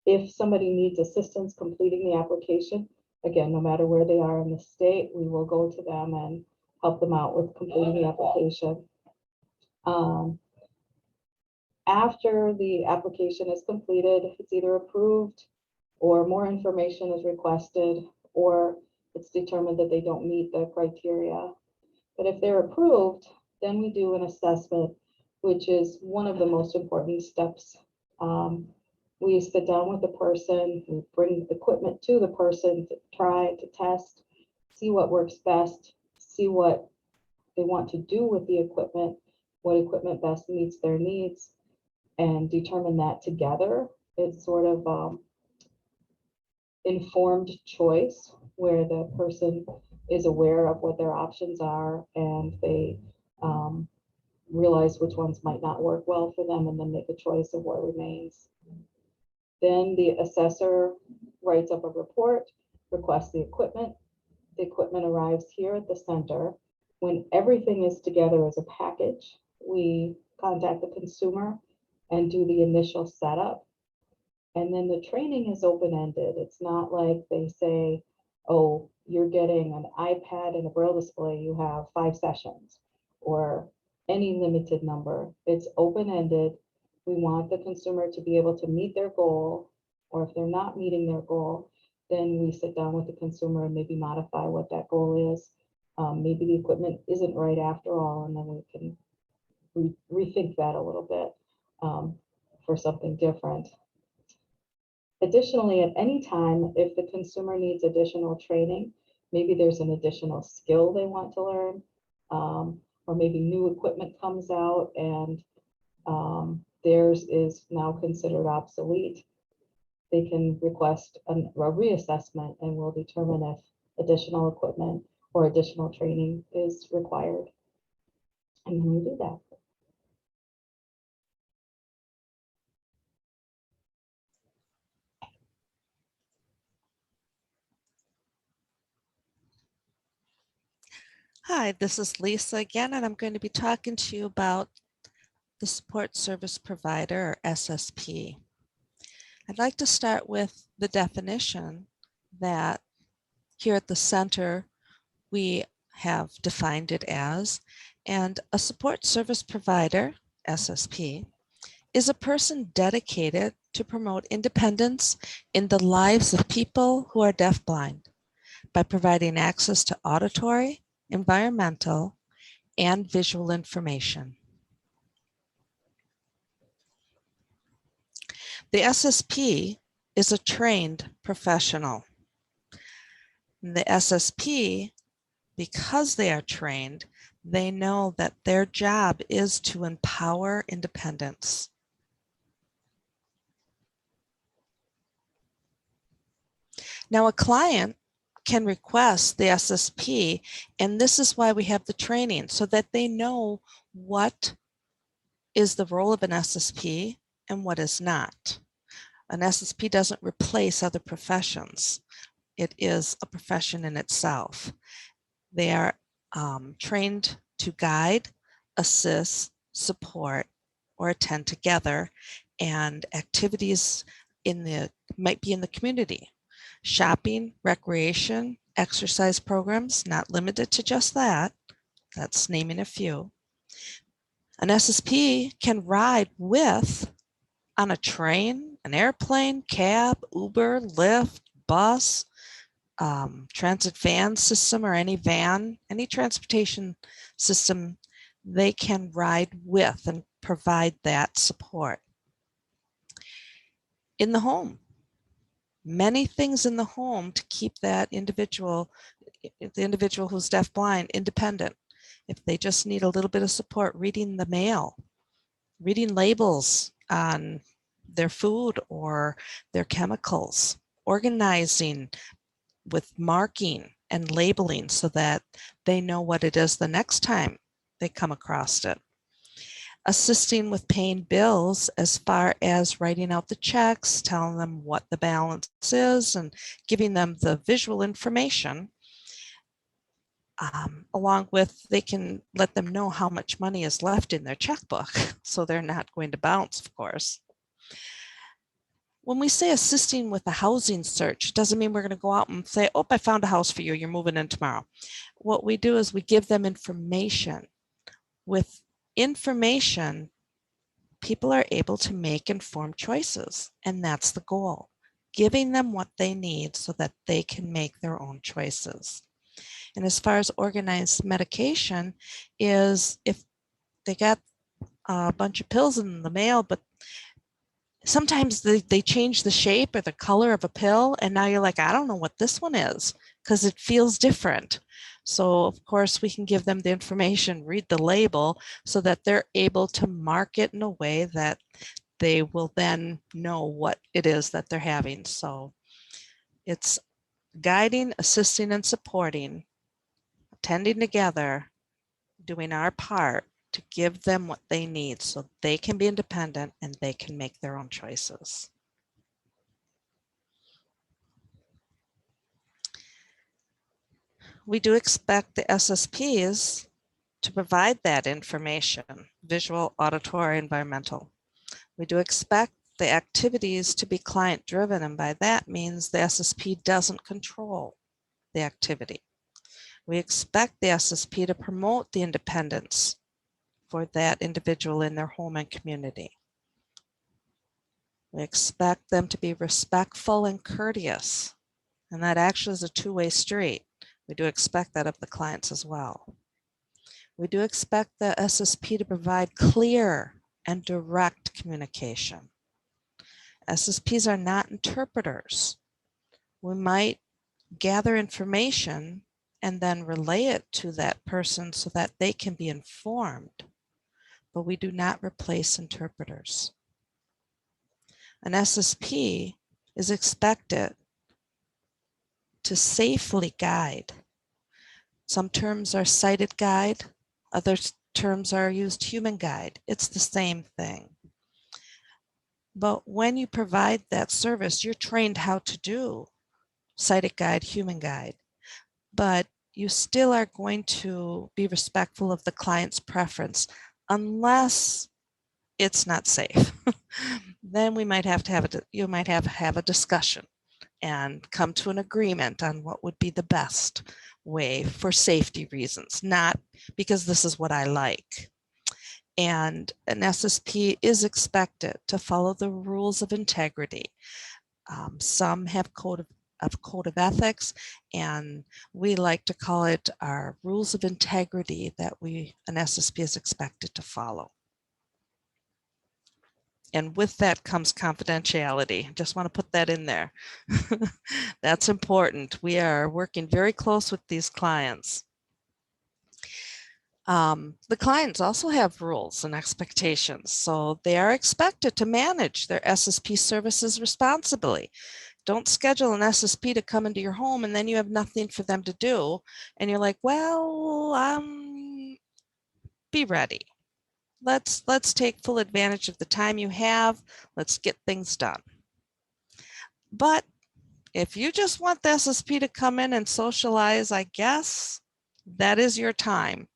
if somebody needs assistance completing the application, again, no matter where they are in the state, we will go to them and help them out with completing the application. After the application is completed, it's either approved or more information is requested, or it's determined that they don't meet the criteria. But if they're approved, then we do an assessment, which is one of the most important steps. We sit down with the person, we bring equipment to the person to try, to test, see what works best, see what they want to do with the equipment, what equipment best meets their needs, and determine that together. It's sort of informed choice where the person is aware of what their options are and they realize which ones might not work well for them and then make a choice of what remains. Then the assessor writes up a report, requests the equipment. The equipment arrives here at the center. When everything is together as a package, we contact the consumer and do the initial setup. And then the training is open-ended. It's not like they say, oh, you're getting an iPad and a Braille display, you have 5 sessions, or any limited number. It's open-ended. We want the consumer to be able to meet their goal, or if they're not meeting their goal, then we sit down with the consumer and maybe modify what that goal is. Maybe the equipment isn't right after all, and then we can rethink that a little bit for something different. Additionally, at any time, if the consumer needs additional training, maybe there's an additional skill they want to learn, or maybe new equipment comes out and theirs is now considered obsolete, they can request a reassessment and we'll determine if additional equipment or additional training is required. And then we do that. Hi, this is Lisa again, and I'm going to be talking to you about the Support Service Provider, or SSP. I'd like to start with the definition that here at the center we have defined it as, and a support service provider, SSP, is a person dedicated to promote independence in the lives of people who are deafblind by providing access to auditory, environmental, and visual information. The SSP is a trained professional. The SSP, because they are trained, they know that their job is to empower independence. Now, a client can request the SSP, and this is why we have the training, so that they know what is the role of an SSP and what is not. An SSP doesn't replace other professions. It is a profession in itself. They are trained to guide, assist, support, or attend together, and activities might be in the community. Shopping, recreation, exercise programs, not limited to just that. That's naming a few. An SSP can ride with on a train, an airplane, cab, Uber, Lyft, bus, transit van system, or any van, any transportation system. They can ride with and provide that support. In the home, many things in the home to keep that individual, the individual who's deafblind, independent. If they just need a little bit of support reading the mail, reading labels on their food or their chemicals, organizing with marking and labeling so that they know what it is the next time they come across it. Assisting with paying bills as far as writing out the checks, telling them what the balance is, and giving them the visual information. Along with, they can let them know how much money is left in their checkbook, so they're not going to bounce, of course. When we say assisting with a housing search, it doesn't mean we're going to go out and say, oh, I found a house for you, you're moving in tomorrow. What we do is we give them information. With information, people are able to make informed choices, and that's the goal, giving them what they need so that they can make their own choices. And as far as organized medication is, if they got a bunch of pills in the mail, but sometimes they change the shape or the color of a pill, and now you're like, I don't know what this one is because it feels different. So of course we can give them the information, read the label, so that they're able to mark it in a way that they will then know what it is that they're having. So it's guiding, assisting, and supporting, attending together, doing our part to give them what they need so they can be independent and they can make their own choices. We do expect the SSPs to provide that information, visual, auditory, environmental. We do expect the activities to be client-driven, and by that means the SSP doesn't control the activity. We expect the SSP to promote the independence for that individual in their home and community. We expect them to be respectful and courteous, and that actually is a two-way street. We do expect that of the clients as well. We do expect the SSP to provide clear and direct communication. SSPs are not interpreters. We might gather information and then relay it to that person so that they can be informed, but we do not replace interpreters. An SSP is expected to safely guide. Some terms are sighted guide, other terms are used human guide. It's the same thing. But when you provide that service, you're trained how to do sighted guide, human guide, but you still are going to be respectful of the client's preference unless it's not safe. Then we might have to have you might have a discussion and come to an agreement on what would be the best way for safety reasons, not because this is what I like. And an SSP is expected to follow the rules of integrity. Some have code of ethics, and we like to call it our rules of integrity that an SSP is expected to follow. And with that comes confidentiality. Just want to put that in there. That's important. We are working very close with these clients. The clients also have rules and expectations, so they are expected to manage their SSP services responsibly. Don't schedule an SSP to come into your home and then you have nothing for them to do. And you're like, well, be ready. Let's take full advantage of the time you have. Let's get things done. But if you just want the SSP to come in and socialize, I guess that is your time.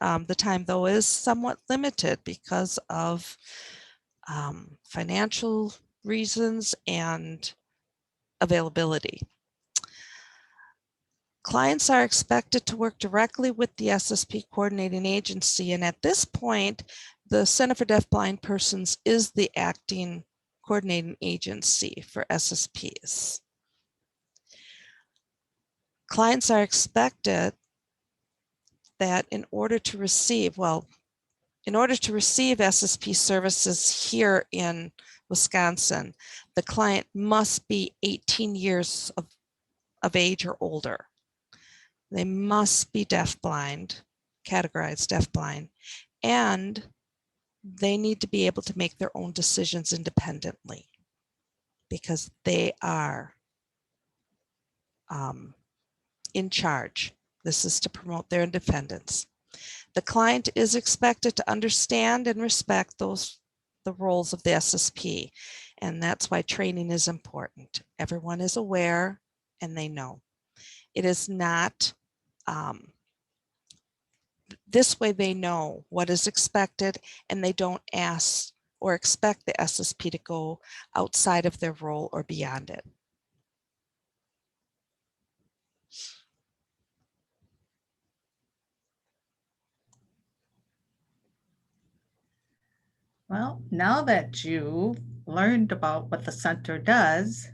The time, though, is somewhat limited because of financial reasons and availability. Clients are expected to work directly with the SSP coordinating agency, and at this point, the Center for Deafblind Persons is the acting coordinating agency for SSPs. Clients are expected that in order to receive SSP services here in Wisconsin, the client must be 18 years of age or older. They must be deafblind, categorized deafblind, and they need to be able to make their own decisions independently because they are in charge. This is to promote their independence. The client is expected to understand and respect the roles of the SSP, and that's why training is important. Everyone is aware and they know. It is not, this way they know what is expected and they don't ask or expect the SSP to go outside of their role or beyond it. Well, now that you've learned about what the center does,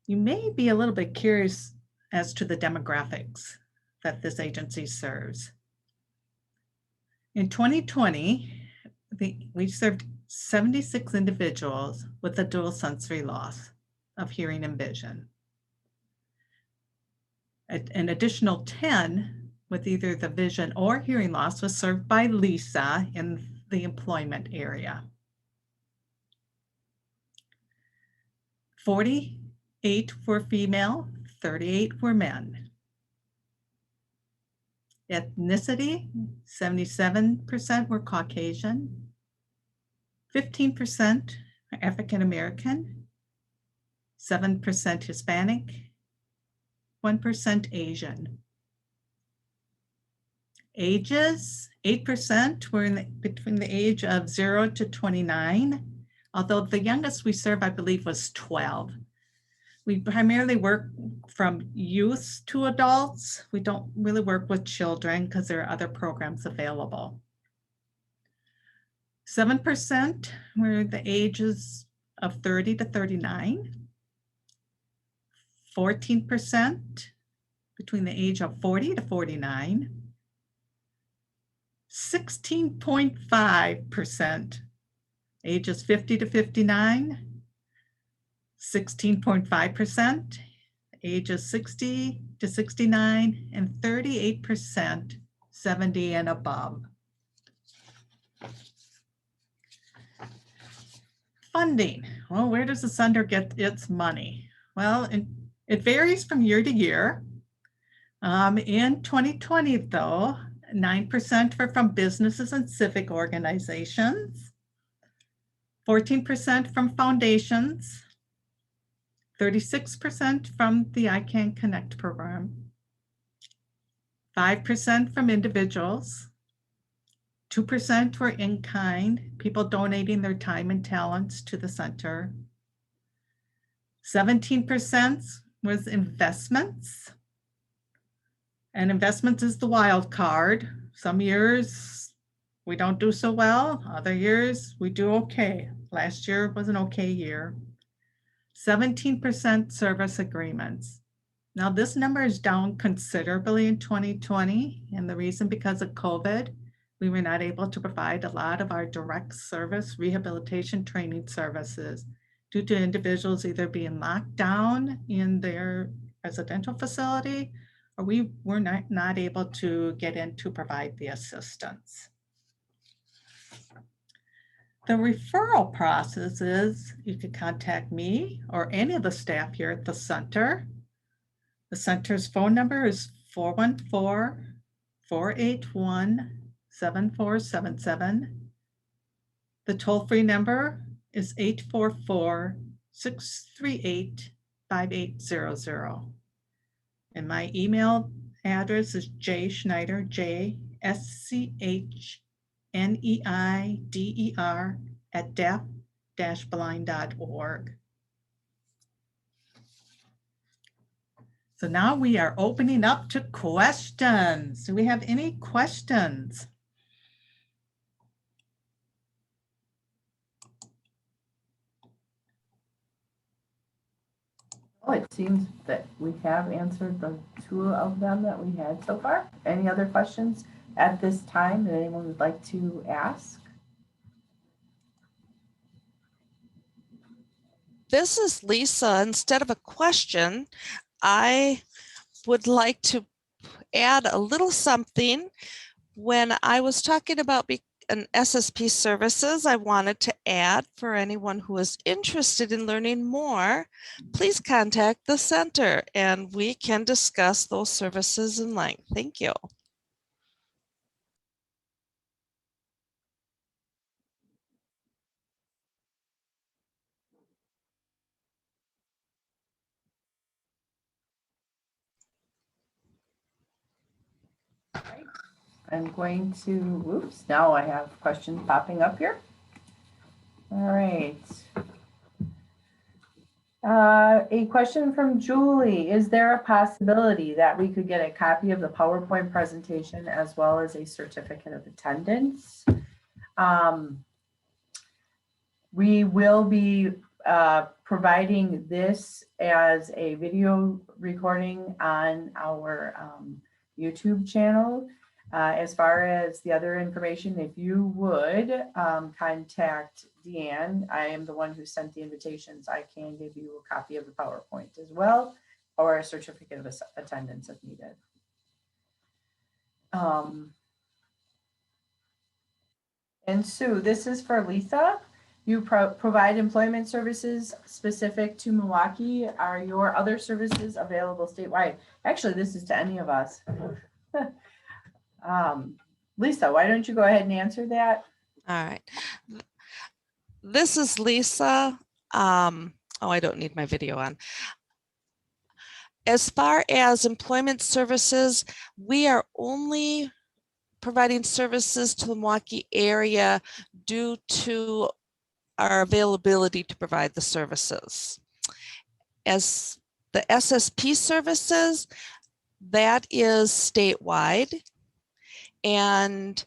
you may be a little bit curious as to the demographics that this agency serves. In 2020, we served 76 individuals with a dual sensory loss of hearing and vision. An additional 10 with either the vision or hearing loss was served by Lisa in the employment area. 48 were female, 38 were men. Ethnicity, 77% were Caucasian, 15% African American, 7% Hispanic, 1% Asian. Ages, 8% were between the age of 0 to 29, although the youngest we serve, I believe, was 12. We primarily work from youth to adults. We don't really work with children because there are other programs available. 7% were the ages of 30 to 39. 14% between the age of 40 to 49. 16.5% ages 50 to 59. 16.5% ages 60 to 69, and 38% 70 and above. Funding. Well, where does the center get its money? Well, it varies from year to year. In 2020, though, 9% were from businesses and civic organizations, 14% from foundations, 36% from the ICANN Connect program, 5% from individuals, 2% were in kind, people donating their time and talents to the center. 17% was investments. And investments is the wild card. Some years we don't do so well, other years we do okay. Last year was an okay year. 17% service agreements. Now this number is down considerably in 2020, and the reason because of COVID, we were not able to provide a lot of our direct service rehabilitation training services due to individuals either being locked down in their residential facility, or we were not able to get in to provide the assistance. The referral process is you can contact me or any of the staff here at the center. The center's phone number is 414-481-7477. The toll-free number is 844-638-5800. And my email address is jschneider, JSCHNEIDER @deaf-blind.org. So now we are opening up to questions. Do we have any questions? Oh, it seems that we have answered the two of them that we had so far. Any other questions at this time that anyone would like to ask? This is Lisa. Instead of a question, I would like to add a little something. When I was talking about an SSP services I wanted to add for anyone who is interested in learning more, please contact the center and we can discuss those services in length. Thank you. I'm going to, oops, now I have questions popping up here. All right. A question from Julie. Is there a possibility that we could get a copy of the PowerPoint presentation as well as a certificate of attendance? We will be providing this as a video recording on our YouTube channel. As far as the other information, if you would contact Deanne, I am the one who sent the invitations. I can give you a copy of the PowerPoint as well, or a certificate of attendance if needed. And Sue, this is for Lisa. You provide employment services specific to Milwaukee. Are your other services available statewide? Actually, this is to any of us. Lisa, why don't you go ahead and answer that? All right. This is Lisa. Oh, I don't need my video on. As far as employment services, we are only providing services to the Milwaukee area due to our availability to provide the services. As the SSP services, that is statewide. And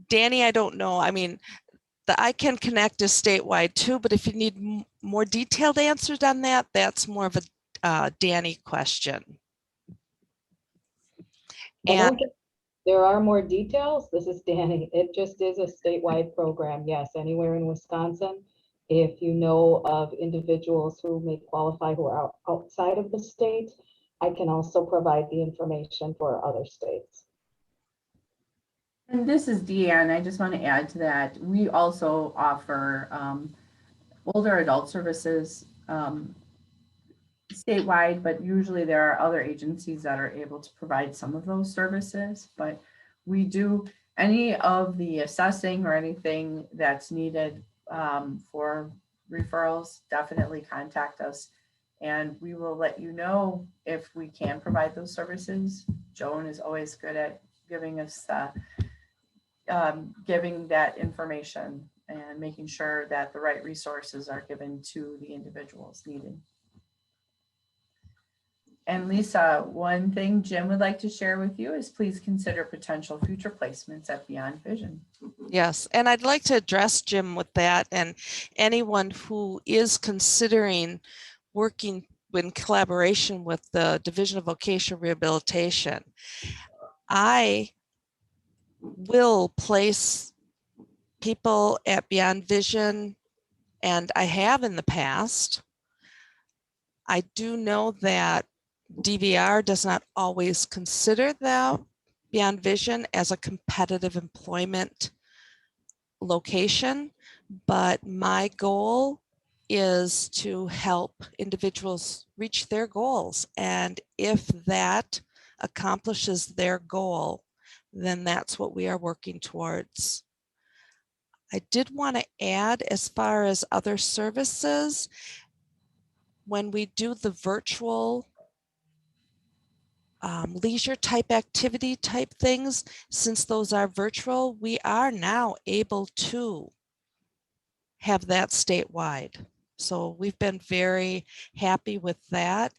Danny, I don't know. I mean, the iCanConnect is statewide too, but if you need more detailed answers on that, that's more of a Danny question. And there are more details. This is Danny. It just is a statewide program. Yes, anywhere in Wisconsin. If you know of individuals who may qualify who are outside of the state, I can also provide the information for other states. And this is Deanne. I just want to add to that. We also offer older adult services statewide, but usually there are other agencies that are able to provide some of those services. But we do any of the assessing or anything that's needed for referrals, definitely contact us and we will let you know if we can provide those services. Joan is always good at giving us giving that information and making sure that the right resources are given to the individuals needed. And Lisa, one thing Jim would like to share with you is please consider potential future placements at Beyond Vision. Yes, and I'd like to address Jim with that and anyone who is considering working in collaboration with the Division of Vocational Rehabilitation. I will place people at Beyond Vision, and I have in the past. I do know that DVR does not always consider the Beyond Vision as a competitive employment location, but my goal is to help individuals reach their goals. And if that accomplishes their goal, then that's what we are working towards. I did want to add, as far as other services, when we do the virtual leisure type activity type things, since those are virtual, we are now able to have that statewide. So we've been very happy with that.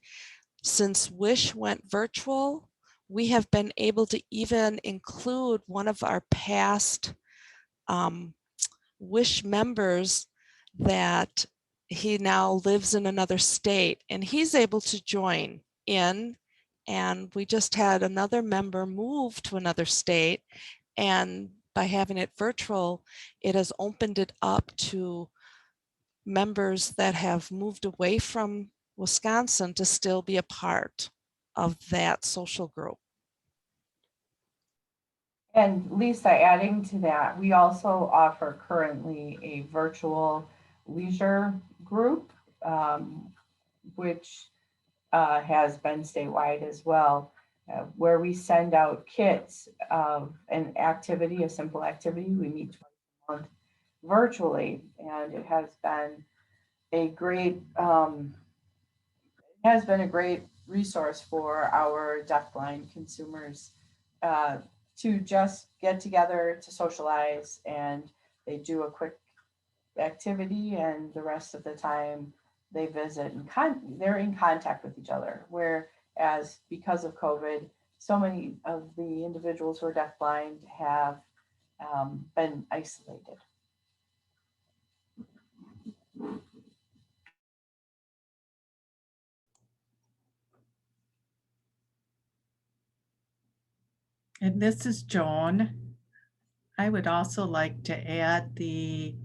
Since WISH went virtual, we have been able to even include one of our past WISH members that he now lives in another state and he's able to join in. And we just had another member move to another state, and by having it virtual, it has opened it up to members that have moved away from Wisconsin to still be a part of that social group. And Lisa, adding to that, we also offer currently a virtual leisure group, which has been statewide as well, where we send out kits of an activity, a simple activity. We meet twice a month virtually, and it has been a great resource for our deafblind consumers to just get together to socialize, and they do a quick activity, and the rest of the time they visit and they're in contact with each other. Whereas because of COVID, so many of the individuals who are deafblind have been isolated. And this is Joan. I would also like to add the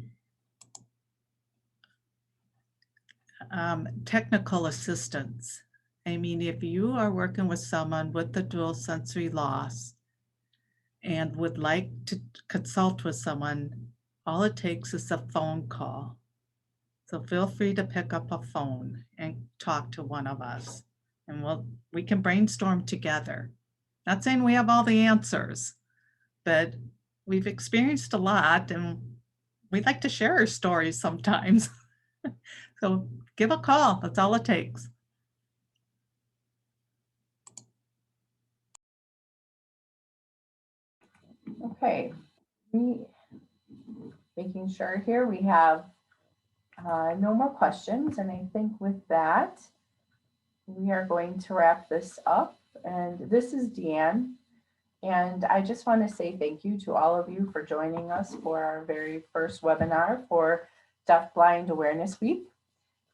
technical assistance. I mean, if you are working with someone with the dual sensory loss and would like to consult with someone, all it takes is a phone call. So feel free to pick up a phone and talk to one of us, and we can brainstorm together. Not saying we have all the answers, but we've experienced a lot and we'd like to share our stories sometimes. So give a call, that's all it takes. Okay, making sure here we have no more questions, and I think with that, we are going to wrap this up. And this is Deanne, and I just want to say thank you to all of you for joining us for our very first webinar for Deafblind Awareness Week.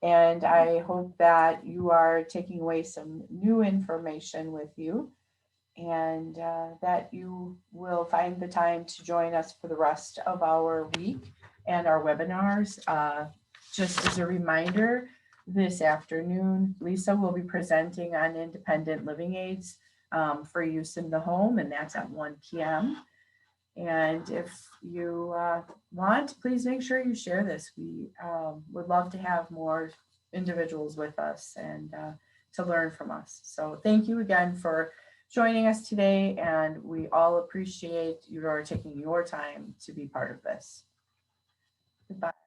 And I hope that you are taking away some new information with you, and that you will find the time to join us for the rest of our week and our webinars. Just as a reminder, this afternoon, Lisa will be presenting on independent living aids for use in the home, and that's at 1 p.m. And if you want, please make sure you share this. We would love to have more individuals with us and to learn from us. So thank you again for joining us today, and we all appreciate you taking your time to be part of this. Goodbye.